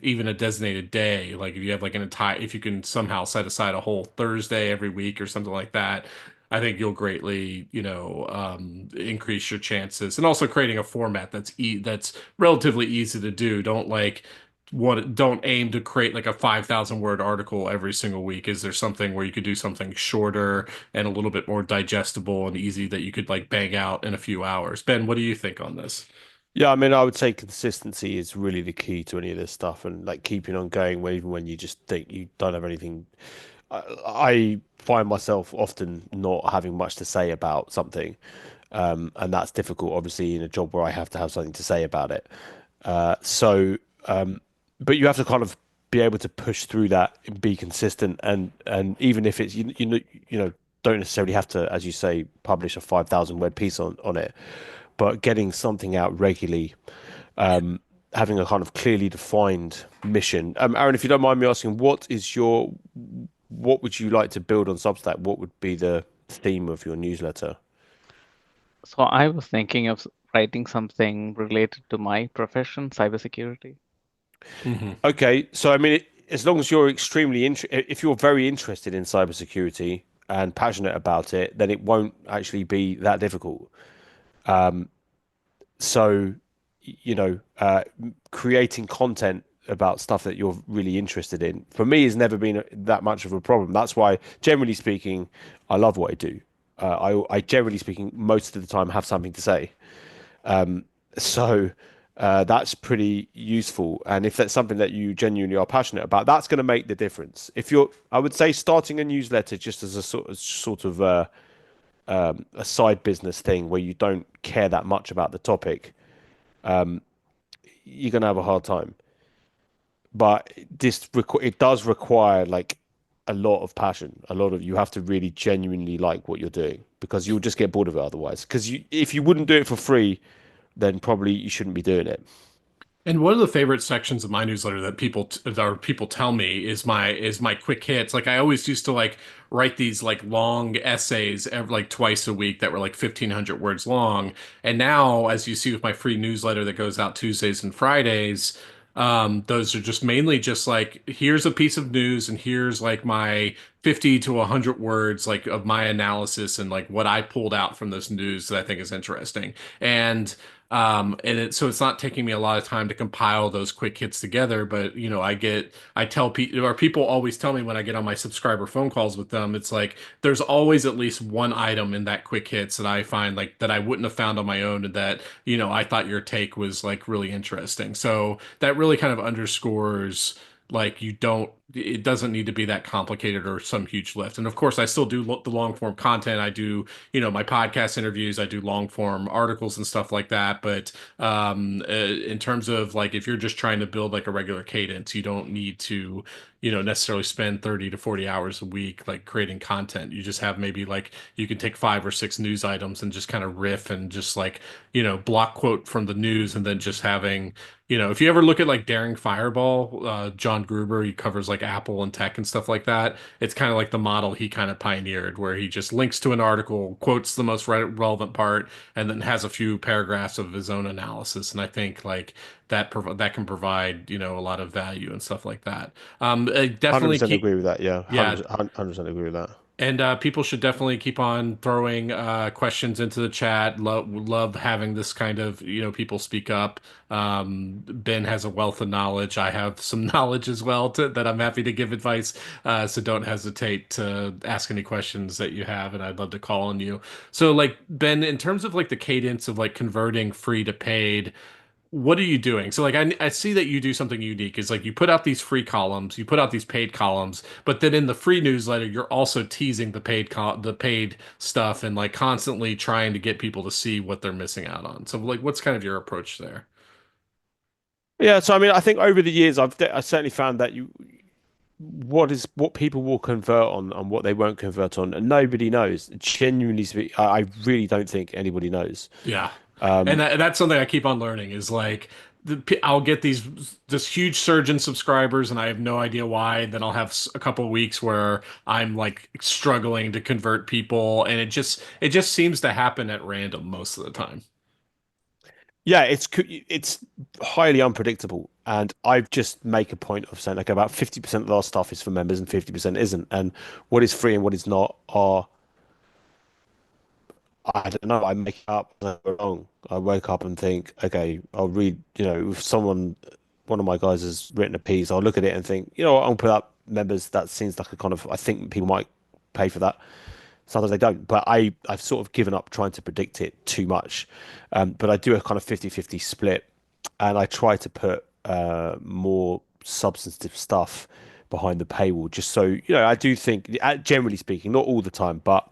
even a designated day, like if you have like if you can somehow set aside a whole Thursday every week or something like that, I think you'll greatly, increase your chances. And also creating a format that's relatively easy to do. Don't aim to create like a 5,000 word article every single week. Is there something where you could do something shorter and a little bit more digestible and easy that you could like bang out in a few hours? Ben, what do you think on this? Yeah, I mean, I would say consistency is really the key to any of this stuff, and like keeping on going even when you just think you don't have anything. I find myself often not having much to say about something, and that's difficult, obviously, in a job where I have to have something to say about it. So, but you have to kind of be able to push through that and be consistent, and even if it's don't necessarily have to, as you say, publish a 5,000 word piece on it, but getting something out regularly, having a kind of clearly defined mission. Aaron, if you don't mind me asking, what would you like to build on Substack? What would be the theme of your newsletter? So I was thinking of writing something related to my profession, cybersecurity. Hmm. Okay, so I mean, as long as you're if you're very interested in cybersecurity and passionate about it, then it won't actually be that difficult. So, you know, creating content about stuff that you're really interested in, for me, has never been that much of a problem. That's why, generally speaking, I love what I do. I generally speaking, most of the time have something to say. So that's pretty useful. And if that's something that you genuinely are passionate about, that's going to make the difference. I would say starting a newsletter just as a sort of a side business thing where you don't care that much about the topic, you're going to have a hard time. But it does require like a lot of passion. You have to really genuinely like what you're doing because you'll just get bored of it otherwise. Because if you wouldn't do it for free, then probably you shouldn't be doing it. And one of the favorite sections of my newsletter that people tell me is my quick hits. Like I always used to like write these like long essays like twice a week that were like 1,500 words long. And now, as you see with my free newsletter that goes out Tuesdays and Fridays, those are just mainly just like here's a piece of news and here's like my 50 to 100 words like of my analysis and like what I pulled out from this news that I think is interesting. So it's not taking me a lot of time to compile those quick hits together, but I tell people, or people always tell me when I get on my subscriber phone calls with them, it's like there's always at least one item in that quick hits that I find like that I wouldn't have found on my own and that, I thought your take was like really interesting. So that really kind of underscores like it doesn't need to be that complicated or some huge lift. And of course, I still do the long form content. I do, my podcast interviews, I do long form articles and stuff like that. But in terms of like, if you're just trying to build like a regular cadence, you don't need to, necessarily spend 30 to 40 hours a week like creating content. You just have maybe like you can take 5 or 6 news items and just kind of riff and just like, block quote from the news and then just having, if you ever look at like Daring Fireball, John Gruber, he covers like Apple and tech and stuff like that. It's kind of like the model he kind of pioneered, where he just links to an article, quotes the most relevant part, and then has a few paragraphs of his own analysis. And I think like that can provide, a lot of value and stuff like that. Definitely 100% keep, agree with that. Yeah, yeah, 100% agree with that. and people should definitely keep on throwing questions into the chat. Love having this kind of, people speak up. Ben has a wealth of knowledge. I have some knowledge as well that I'm happy to give advice. So don't hesitate to ask any questions that you have, and I'd love to call on you. So, like Ben, in terms of like the cadence of like converting free to paid, what are you doing? So like I see that you do something unique. Is like you put out these free columns, you put out these paid columns, but then in the free newsletter, you're also teasing the paid stuff and like constantly trying to get people to see what they're missing out on. So like what's kind of your approach there? Yeah, so I mean, I think over the years, I certainly found that what people will convert on and what they won't convert on, and nobody knows. Genuinely speak, I really don't think anybody knows. Yeah. And that's something I keep on learning is like I'll get this huge surge in subscribers and I have no idea why. Then I'll have a couple of weeks where I'm like struggling to convert people, and it just seems to happen at random most of the time. Yeah, it's highly unpredictable, and I just make a point of saying like about 50% of our stuff is for members and 50% isn't, and what is free and what is not are I don't know. I make it up as I go along. I wake up and think, okay, I'll read. If one of my guys has written a piece, I'll look at it and think, I'll put up members. That seems like a kind of. I think people might pay for that. Sometimes they don't, but I've sort of given up trying to predict it too much. But I do a kind of 50-50 split, and I try to put more substantive stuff behind the paywall, just so I do think, generally speaking, not all the time, but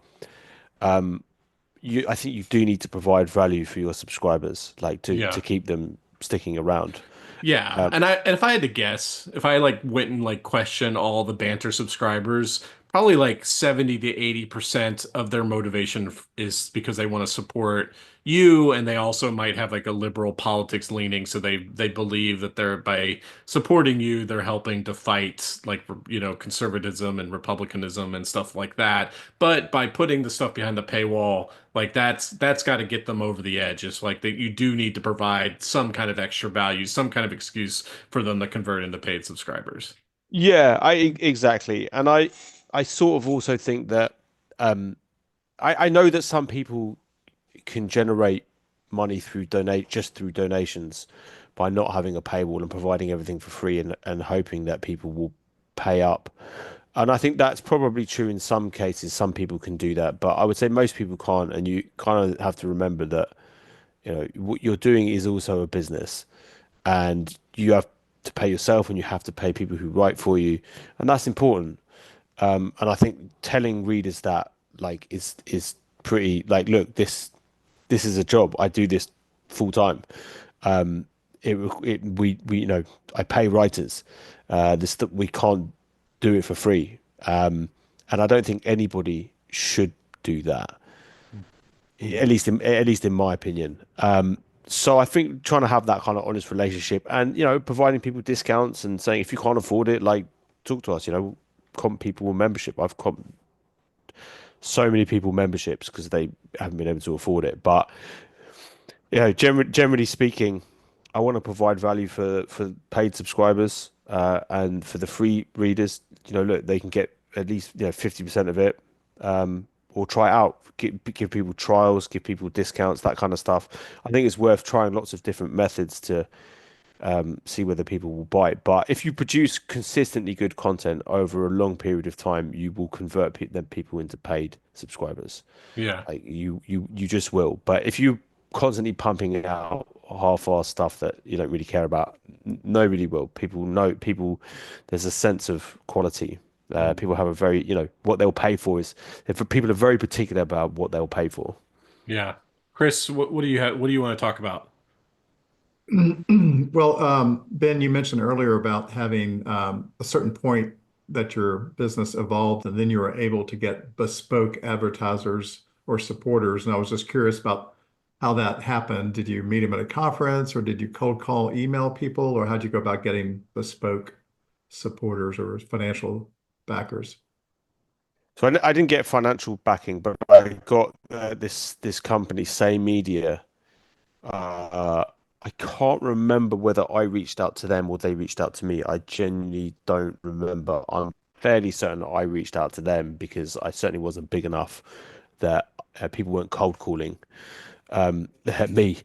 I think you do need to provide value for your subscribers, like to Yeah. keep them sticking around. Yeah, and if I had to guess, if I like went and like question all the banter subscribers, probably like 70 to 80% of their motivation is because they want to support you, and they also might have like a liberal politics leaning, so they believe that they're by supporting you, they're helping to fight like conservatism and republicanism and stuff like that. But by putting the stuff behind the paywall, like that's got to get them over the edge. It's like that you do need to provide some kind of extra value, some kind of excuse for them to convert into paid subscribers. Yeah, exactly, and I sort of also think that I know that some people can generate money through donations by not having a paywall and providing everything for free and hoping that people will pay up. And I think that's probably true in some cases. Some people can do that, but I would say most people can't. And you kind of have to remember that, what you're doing is also a business, and you have to pay yourself and you have to pay people who write for you, and that's important. And I think telling readers that like is pretty like, look, this is a job. I do this full time. We I pay writers. This we can't do it for free. And I don't think anybody should do that. At least in my opinion. So I think trying to have that kind of honest relationship, and providing people discounts and saying if you can't afford it, like talk to us. Comp people with membership. I've comped so many people memberships because they haven't been able to afford it. But generally speaking, I want to provide value for paid subscribers, and for the free readers. Look, they can get at least 50% of it, or try it out. Give people trials, give people discounts, that kind of stuff. I think it's worth trying lots of different methods to see whether people will bite. But if you produce consistently good content over a long period of time, you will convert them people into paid subscribers. Yeah. Like you just will. But if you constantly pumping out half-assed stuff that you don't really care about, nobody will. People know people. There's a sense of quality. People have a very, what they'll pay for is, if people are very particular about what they'll pay for. Yeah. Chris, what do you have? What do you want to talk about? Well, Ben, you mentioned earlier about having a certain point that your business evolved and then you were able to get bespoke advertisers or supporters. And I was just curious about how that happened. Did you meet them at a conference or did you cold call, email people, or how'd you go about getting bespoke supporters or financial backers? So I didn't get financial backing, but I got this company, Say Media. Uh, I can't remember whether I reached out to them or they reached out to me. I genuinely don't remember. I'm fairly certain that I reached out to them because I certainly wasn't big enough that people weren't cold calling me.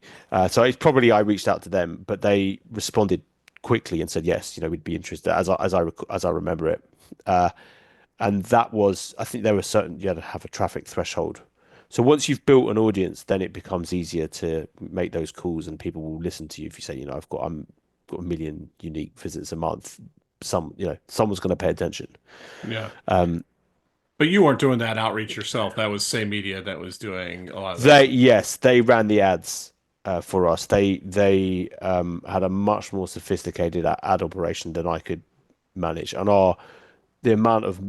So it's probably I reached out to them, but they responded quickly and said yes. We'd be interested as I remember it. Uh, and that was, I think there were certain, you had to have a traffic threshold. So once you've built an audience, then it becomes easier to make those calls and people will listen to you if you say, got a million unique visits a month. Someone's going to pay attention. Yeah. Um, But you weren't doing that outreach yourself. That was Say Media that was doing a lot of that. yes, they ran the ads for us. They had a much more sophisticated ad operation than I could manage, and the amount of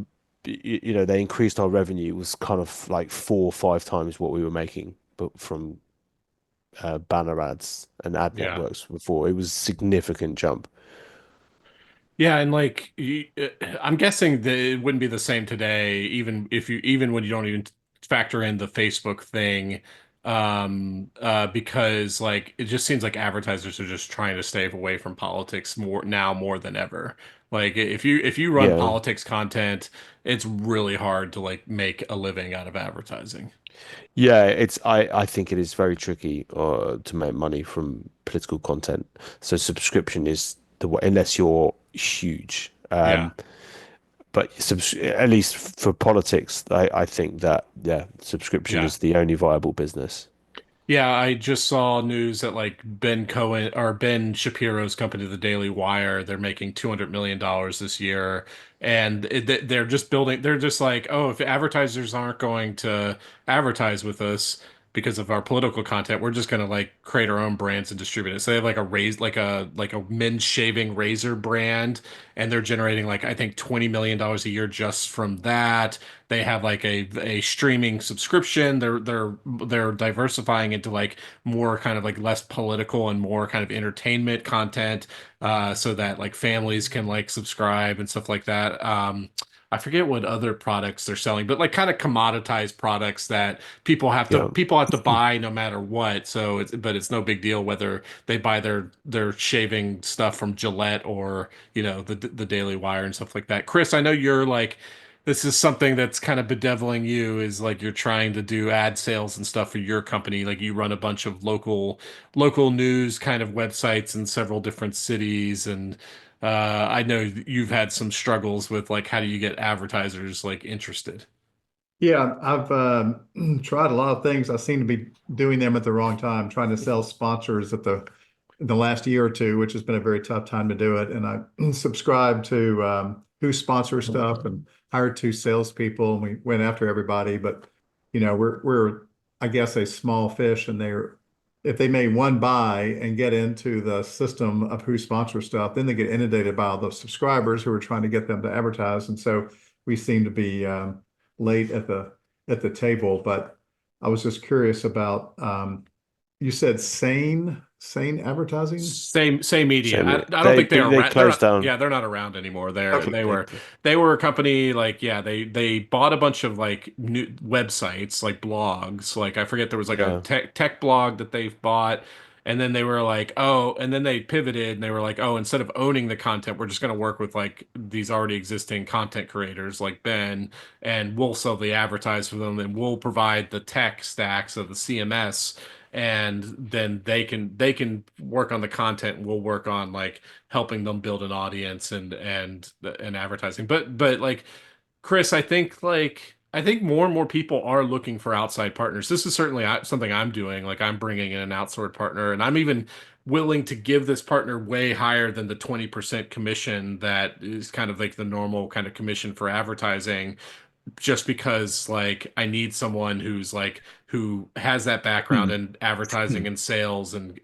they increased our revenue was kind of like 4 or 5 times what we were making, but from banner ads and ad Yeah. networks before. It was a significant jump. Yeah, and like I'm guessing that it wouldn't be the same today, even when you don't even factor in the Facebook thing, because like it just seems like advertisers are just trying to stay away from politics more than ever. Like if you run Yeah, politics content, it's really hard to like make a living out of advertising. yeah. I think it is very tricky to make money from political content. So subscription is the way, unless you're huge. Yeah. But at least for politics, I think that subscription Yeah. is the only viable business. Yeah, I just saw news that like Ben Cohen or Ben Shapiro's company, The Daily Wire, they're making $200 million this year. And they're just building, they're just like, oh, if advertisers aren't going to advertise with us because of our political content, we're just going to like create our own brands and distribute it. So they have like like a men's shaving razor brand, and they're generating like I think $20 million a year just from that. They have like a streaming subscription. They're diversifying into like more kind of like less political and more kind of entertainment content, so that like families can like subscribe and stuff like that. I forget what other products they're selling, but like kind of commoditized products that Yeah, people have to buy no matter what. So it's no big deal whether they buy their shaving stuff from Gillette or the Daily Wire and stuff like that. Chris, I know you're like this is something that's kind of bedeviling you is like you're trying to do ad sales and stuff for your company. Like you run a bunch of local news kind of websites in several different cities, and I know you've had some struggles with like how do you get advertisers like interested? Yeah, I've tried a lot of things. I seem to be doing them at the wrong time, trying to sell sponsors at the last year or two, which has been a very tough time to do it. And I subscribed to who sponsor stuff and hired two salespeople, and we went after everybody. But we're I guess a small fish, and they're if they made one buy and get into the system of who sponsor stuff, then they get inundated by all the subscribers who are trying to get them to advertise. And so we seem to be late at the table. But I was just curious about you said sane advertising? Same media. same. I don't think they are They around. They're closed not. down. Yeah, they're not around anymore. Okay. They were a company like yeah they bought a bunch of like new websites like blogs like I forget there was like a Yeah, tech blog that they've bought, and then they were like oh, and then they pivoted and they were like oh, instead of owning the content we're just going to work with like these already existing content creators like Ben, and we'll sell the advertise for them and we'll provide the tech stacks of the CMS, and then they can work on the content and we'll work on like helping them build an audience and advertising. But like Chris, I think more and more people are looking for outside partners. This is certainly something I'm doing. Like I'm bringing in an outsourced partner, and I'm even willing to give this partner way higher than the 20% commission that is kind of like the normal kind of commission for advertising, just because like I need someone who's like who has that background Hmm. in advertising and sales and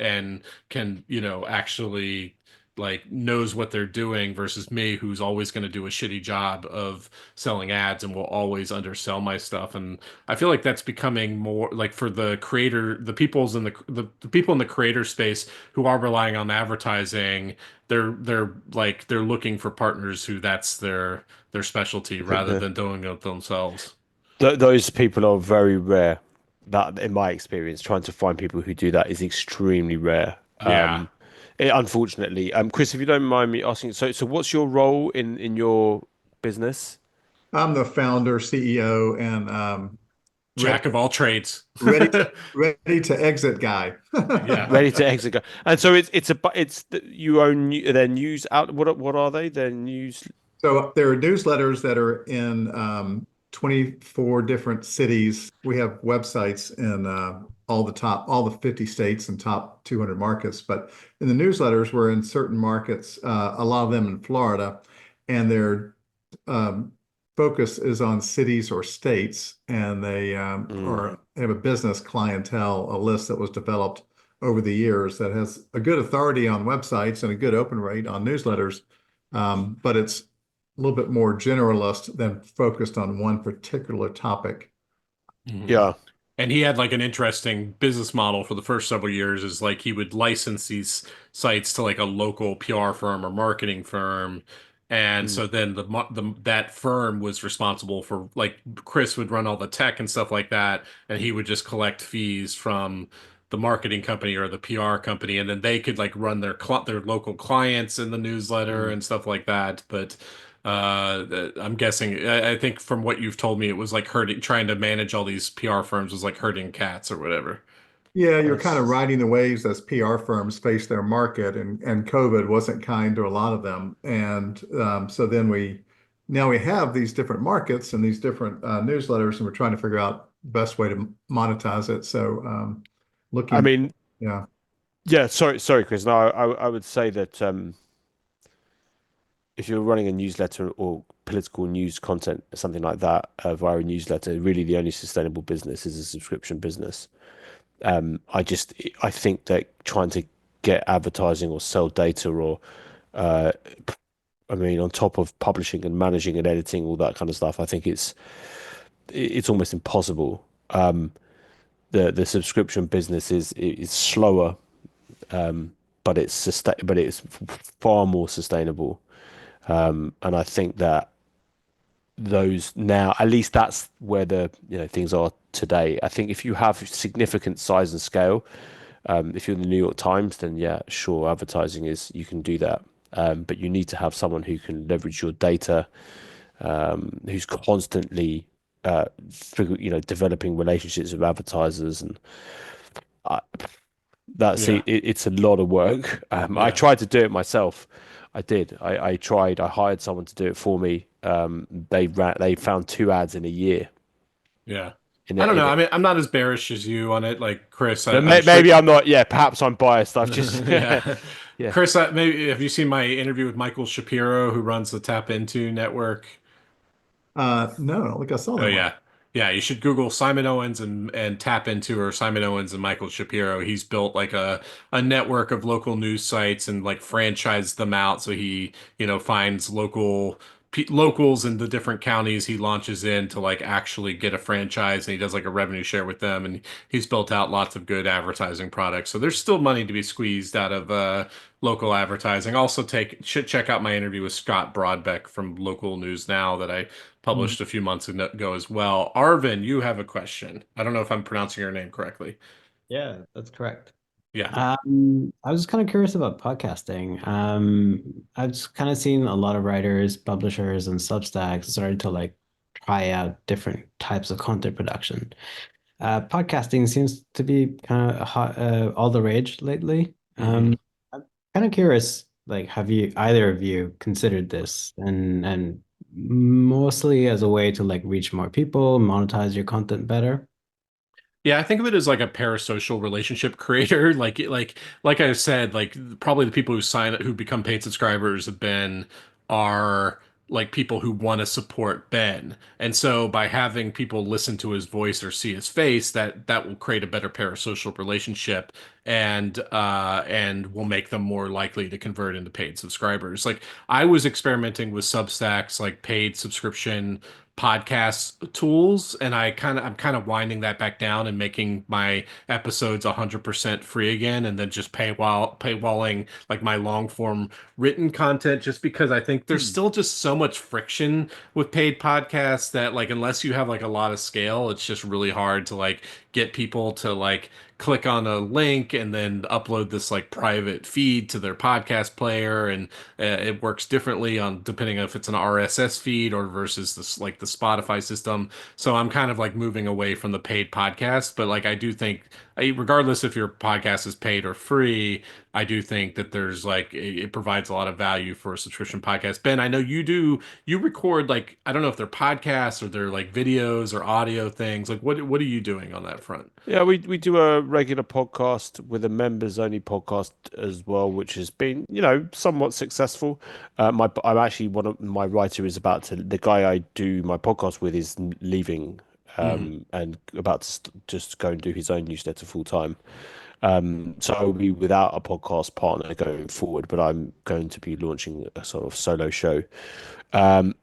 can actually like knows what they're doing versus me who's always going to do a shitty job of selling ads and will always undersell my stuff. And I feel like that's becoming more like for the creator, the people in the creator space who are relying on advertising, they're looking for partners who that's their specialty I think rather than doing it themselves. those people are very rare. That, in my experience, trying to find people who do that is extremely rare. Yeah. Unfortunately, Chris, if you don't mind me asking, so what's your role in your business? I'm the founder, CEO, and ready, Jack of all trades. ready, ready to exit guy. Yeah. Ready to exit. And so you own their news out. What are they? Their news. So there are newsletters that are in 24 different cities. We have websites in all the 50 states and top 200 markets. But in the newsletters, we're in certain markets, a lot of them in Florida, and their um, focus is on cities or states, and they Mm. or have a business clientele, a list that was developed over the years that has a good authority on websites and a good open rate on newsletters. But it's a little bit more generalist than focused on one particular topic. Mhm. Yeah. And he had like an interesting business model for the first several years is like he would license these sites to like a local PR firm or marketing firm. And Mm. so then that firm was responsible for like Chris would run all the tech and stuff like that, and he would just collect fees from the marketing company or the PR company, and then they could like run their local clients in the newsletter Mm. and stuff like that. But I'm guessing. I think from what you've told me, it was like herding, trying to manage all these PR firms was like herding cats or whatever. Yeah, you're kind of That's, riding the waves as PR firms face their market, and COVID wasn't kind to a lot of them. And so then now we have these different markets and these different newsletters, and we're trying to figure out the best way to monetize it. So I looking, mean, yeah. yeah. Sorry, Chris. No, I would say that if you're running a newsletter or political news content, something like that, via a newsletter, really the only sustainable business is a subscription business. I think that trying to get advertising or sell data or uh, I mean, on top of publishing and managing and editing all that kind of stuff, I think it's almost impossible. The subscription business is slower, but it's far more sustainable. And I think that those now, at least that's where the things are today. I think if you have significant size and scale, if you're in the New York Times, then yeah, sure, advertising is you can do that. But you need to have someone who can leverage your data, who's constantly developing relationships with advertisers, and I, Yeah, it's a lot of work. I yeah, tried to do it myself. I did. I tried. I hired someone to do it for me. They found 2 ads in a year. yeah. In I it, don't in know. I it. mean, I'm not as bearish as you on it. Like Chris, But I'm sure. maybe I'm not. Yeah, perhaps I'm biased. I've just Yeah, yeah. Chris. Maybe have you seen my interview with Michael Shapiro, who runs the Tap Into network? No, I don't think I saw Oh that one. yeah. Yeah, you should Google Simon Owens and tap into or Simon Owens and Michael Shapiro. He's built like a network of local news sites and like franchised them out. So he, finds locals in the different counties he launches in to like actually get a franchise and he does like a revenue share with them and he's built out lots of good advertising products. So there's still money to be squeezed out of local advertising. Also should check out my interview with Scott Broadbeck from Local News Now that I Mm. published a few months ago as well. Arvin, you have a question. I don't know if I'm pronouncing your name correctly. Yeah, that's correct. Yeah. I was kind of curious about podcasting. I've just kind of seen a lot of writers, publishers, and Substacks starting to like try out different types of content production. Podcasting seems to be kind of hot, all the rage lately. Hmm. I'm kind of curious, like, have you either of you considered this and mostly as a way to like reach more people, monetize your content better? Yeah, I think of it as like a parasocial relationship creator. Like I said, like probably the people who become paid subscribers are like people who want to support Ben. And so by having people listen to his voice or see his face, that will create a better parasocial relationship and will make them more likely to convert into paid subscribers. Like I was experimenting with Substacks like paid subscription podcast tools, and I'm kind of winding that back down and making my episodes 100% free again, and then just paywalling like my long form written content, just because I think there's still just so much friction with paid podcasts that like unless you have like a lot of scale, it's just really hard to like get people to like click on a link and then upload this like private feed to their podcast player, and it works differently on depending on if it's an RSS feed or versus this like the Spotify system. So I'm kind of like moving away from the paid podcast, but like I do think regardless if your podcast is paid or free, I do think that there's like it provides a lot of value for a subscription podcast. Ben, I know you record like I don't know if they're podcasts or they're like videos or audio things. Like what are you doing on that front? Yeah, we do a regular podcast with a members only podcast as well, which has been, somewhat successful. I'm actually one of my writer is about to the guy I do my podcast with is leaving, Mhm. and about to just go and do his own newsletter full time. So I'll be without a podcast partner going forward, but I'm going to be launching a sort of solo show, where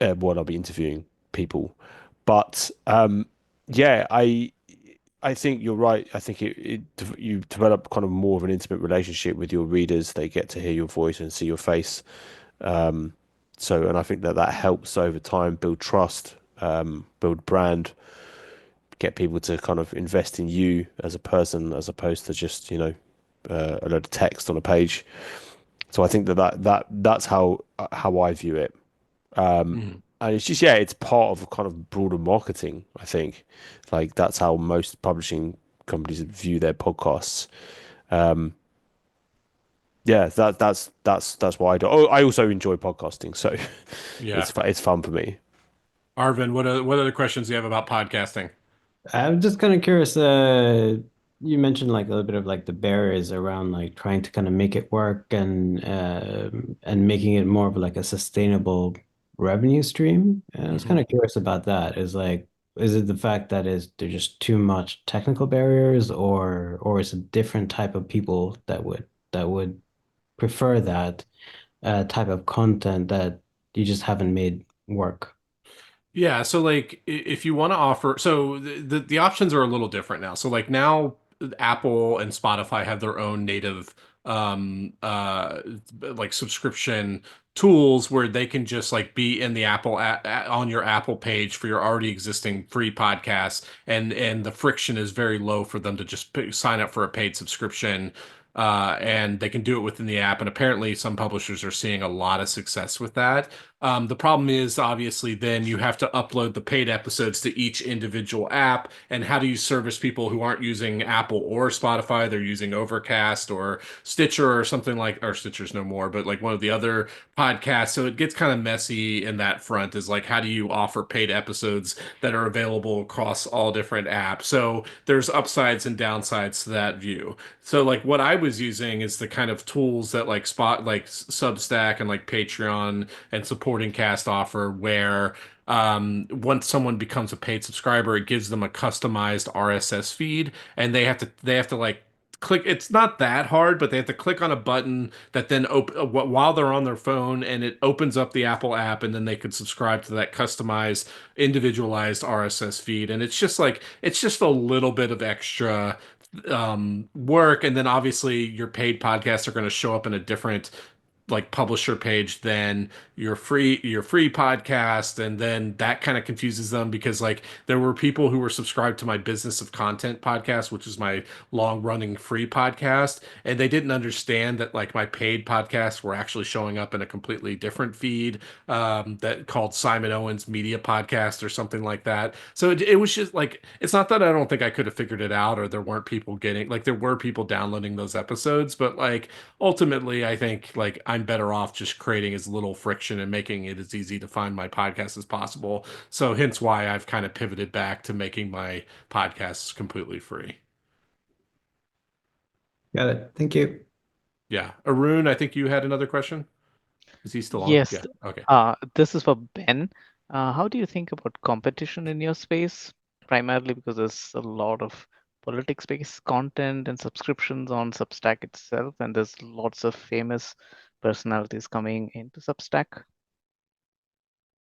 I'll be interviewing people. But yeah, I think you're right. I think you develop kind of more of an intimate relationship with your readers. They get to hear your voice and see your face. Um, and I think that helps over time build trust, build brand, get people to kind of invest in you as a person as opposed to just, a load of text on a page. So I think that's how I view it. Mhm. And it's just, yeah, it's part of kind of broader marketing, I think. Like that's how most publishing companies view their podcasts. Um, yeah, that's why I do. Oh, I also enjoy podcasting, so Yeah. it's fun for me. Arvin, what other questions do you have about podcasting? I'm just kind of curious. You mentioned like a little bit of like the barriers around like trying to kind of make it work and making it more of like a sustainable revenue stream. And I was kind Mhm. of curious about that. Is it the fact that there's just too much technical barriers, or is it a different type of people that would prefer that type of content that you just haven't made work? Yeah, so like if you want to offer, so the options are a little different now. So like now Apple and Spotify have their own native um uh like subscription tools where they can just like be in the on your Apple page for your already existing free podcasts, and the friction is very low for them to just sign up for a paid subscription. And they can do it within the app, and apparently some publishers are seeing a lot of success with that. The problem is obviously then you have to upload the paid episodes to each individual app. And how do you service people who aren't using Apple or Spotify? They're using Overcast or Stitcher or something like, or Stitcher's no more, but like one of the other podcasts. So it gets kind of messy in that front is like, how do you offer paid episodes that are available across all different apps? So there's upsides and downsides to that view. So like what I was using is the kind of tools that like Substack and like Patreon and supporting cast offer where once someone becomes a paid subscriber, it gives them a customized RSS feed, and they have to like click. It's not that hard, but they have to click on a button that then open while they're on their phone, and it opens up the Apple app, and then they could subscribe to that customized, individualized RSS feed. And it's just a little bit of extra work, and then obviously your paid podcasts are going to show up in a different like publisher page than your free podcast, and then that kind of confuses them because like there were people who were subscribed to my Business of Content podcast, which is my long running free podcast, and they didn't understand that like my paid podcasts were actually showing up in a completely different feed that called Simon Owens Media Podcast or something like that. So it was just like it's not that I don't think I could have figured it out or there weren't people getting like there were people downloading those episodes, but like ultimately, I think like I'm better off just creating as little friction and making it as easy to find my podcast as possible. So hence why I've kind of pivoted back to making my podcasts completely free. Got it. Thank you. Yeah. Arun, I think you had another question. Is he still on? Yes. Yeah. Okay. This is for Ben. How do you think about competition in your space? Primarily because there's a lot of politics-based content and subscriptions on Substack itself, and there's lots of famous personalities coming into Substack.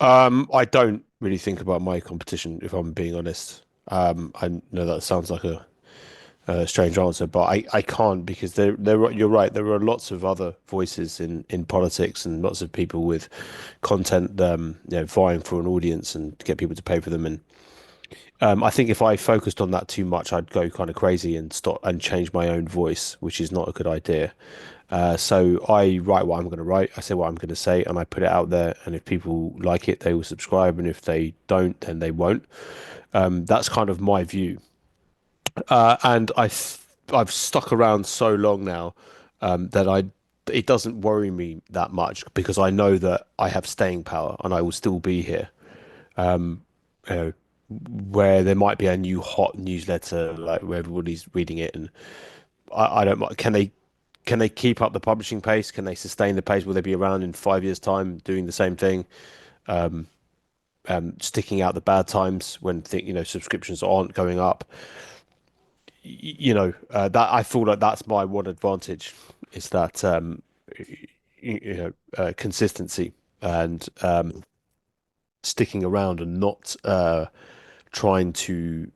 I don't really think about my competition, if I'm being honest. I know that sounds like a strange answer, but I can't because you're right. There are lots of other voices in politics and lots of people with content, vying for an audience and to get people to pay for them. And I think if I focused on that too much, I'd go kind of crazy and stop and change my own voice, which is not a good idea. So I write what I'm going to write, I say what I'm going to say, and I put it out there. And if people like it, they will subscribe, and if they don't, then they won't. That's kind of my view. And I've stuck around so long now that it doesn't worry me that much because I know that I have staying power and I will still be here. You know, where there might be a new hot newsletter like where everybody's reading it, and I don't mind. Can they keep up the publishing pace? Can they sustain the pace? Will they be around in 5 years' time doing the same thing? Sticking out the bad times when subscriptions aren't going up. That I feel like that's my one advantage is that consistency and sticking around and not trying to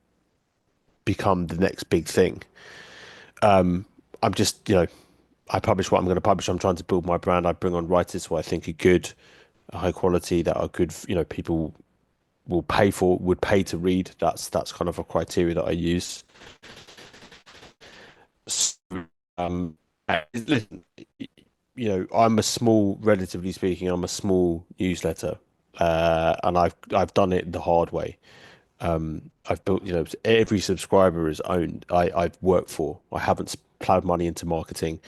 become the next big thing. I'm just I publish what I'm going to publish. I'm trying to build my brand. I bring on writers who I think are good, high quality, that are good. People would pay to read. That's kind of a criteria that I use. So, listen, I'm a small, relatively speaking, I'm a small newsletter, and I've done it the hard way. I've built, every subscriber is owned. I've worked for. I haven't plowed money into marketing.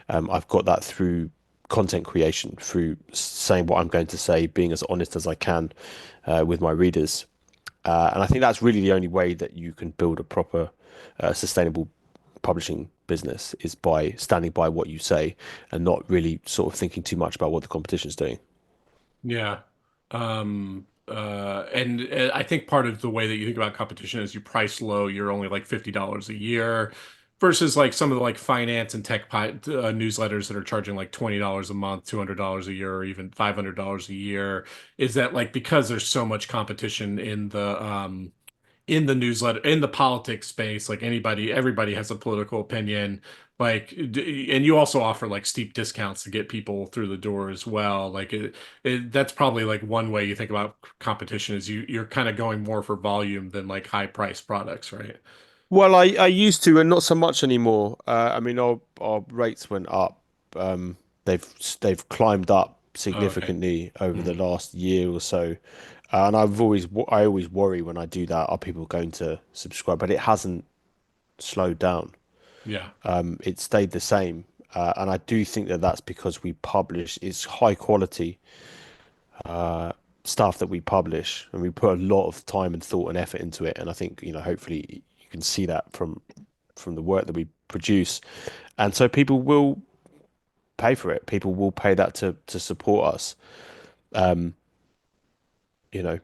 I've got that through content creation, through saying what I'm going to say, being as honest as I can with my readers. And I think that's really the only way that you can build a proper, sustainable publishing business is by standing by what you say and not really sort of thinking too much about what the competition's doing. Yeah. And I think part of the way that you think about competition is you price low, you're only like $50 a year versus like some of the like finance and tech newsletters that are charging like $20 a month, $200 a year, or even $500 a year. Is that like because there's so much competition in the newsletter, in the politics space, like everybody has a political opinion, like, and you also offer like steep discounts to get people through the door as well. Like that's probably like one way you think about competition is you're kind of going more for volume than like high price products, right? Well, I used to, and not so much anymore. I mean, our rates went up. They've they've climbed up Oh, okay. significantly over the last year or so, and I always worry when I do that, are people going to subscribe? But it hasn't slowed down. Yeah. It stayed the same, and I do think that that's because we publish it's high quality stuff that we publish, and we put a lot of time and thought and effort into it. And I think hopefully you can see that from the work that we produce, and so people will pay for it. People will pay that to support us. You know,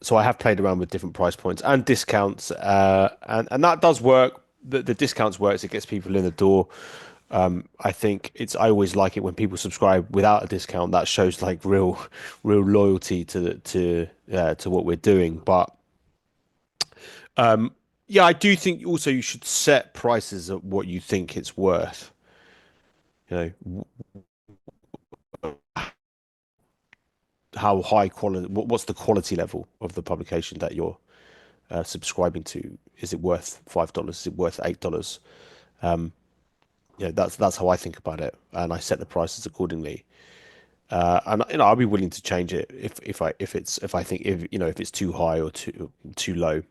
so I have played around with different price points and discounts, and that does work. The discounts works. It gets people in the door. I think I always like it when people subscribe without a discount. That shows like real loyalty to what we're doing. But yeah, I do think also you should set prices at what you think it's worth. How high quality? What's the quality level of the publication that you're subscribing to? Is it worth $5? Is it worth $8? That's how I think about it, and I set the prices accordingly. And I'll be willing to change it if I think if it's too high or too low.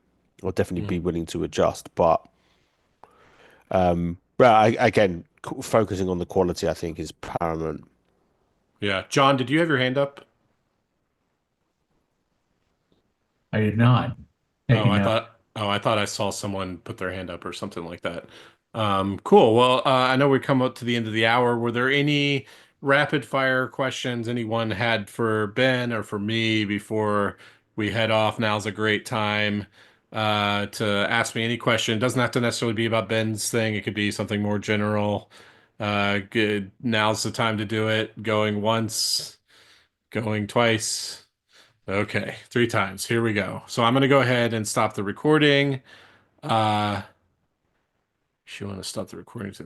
I'll definitely be willing to adjust. But again, focusing on the quality, I think, is paramount. Yeah. John, did you have your hand up? I did not. Oh, Taking note. I thought I saw someone put their hand up or something like that. Cool. Well, I know we come up to the end of the hour. Were there any rapid fire questions anyone had for Ben or for me before we head off, now's a great time to ask me any question. It doesn't have to necessarily be about Ben's thing. It could be something more general. Good. Now's the time to do it. Going once, going twice. Okay, 3 times. Here we go. So I'm going to go ahead and stop the recording. You want to stop the recording to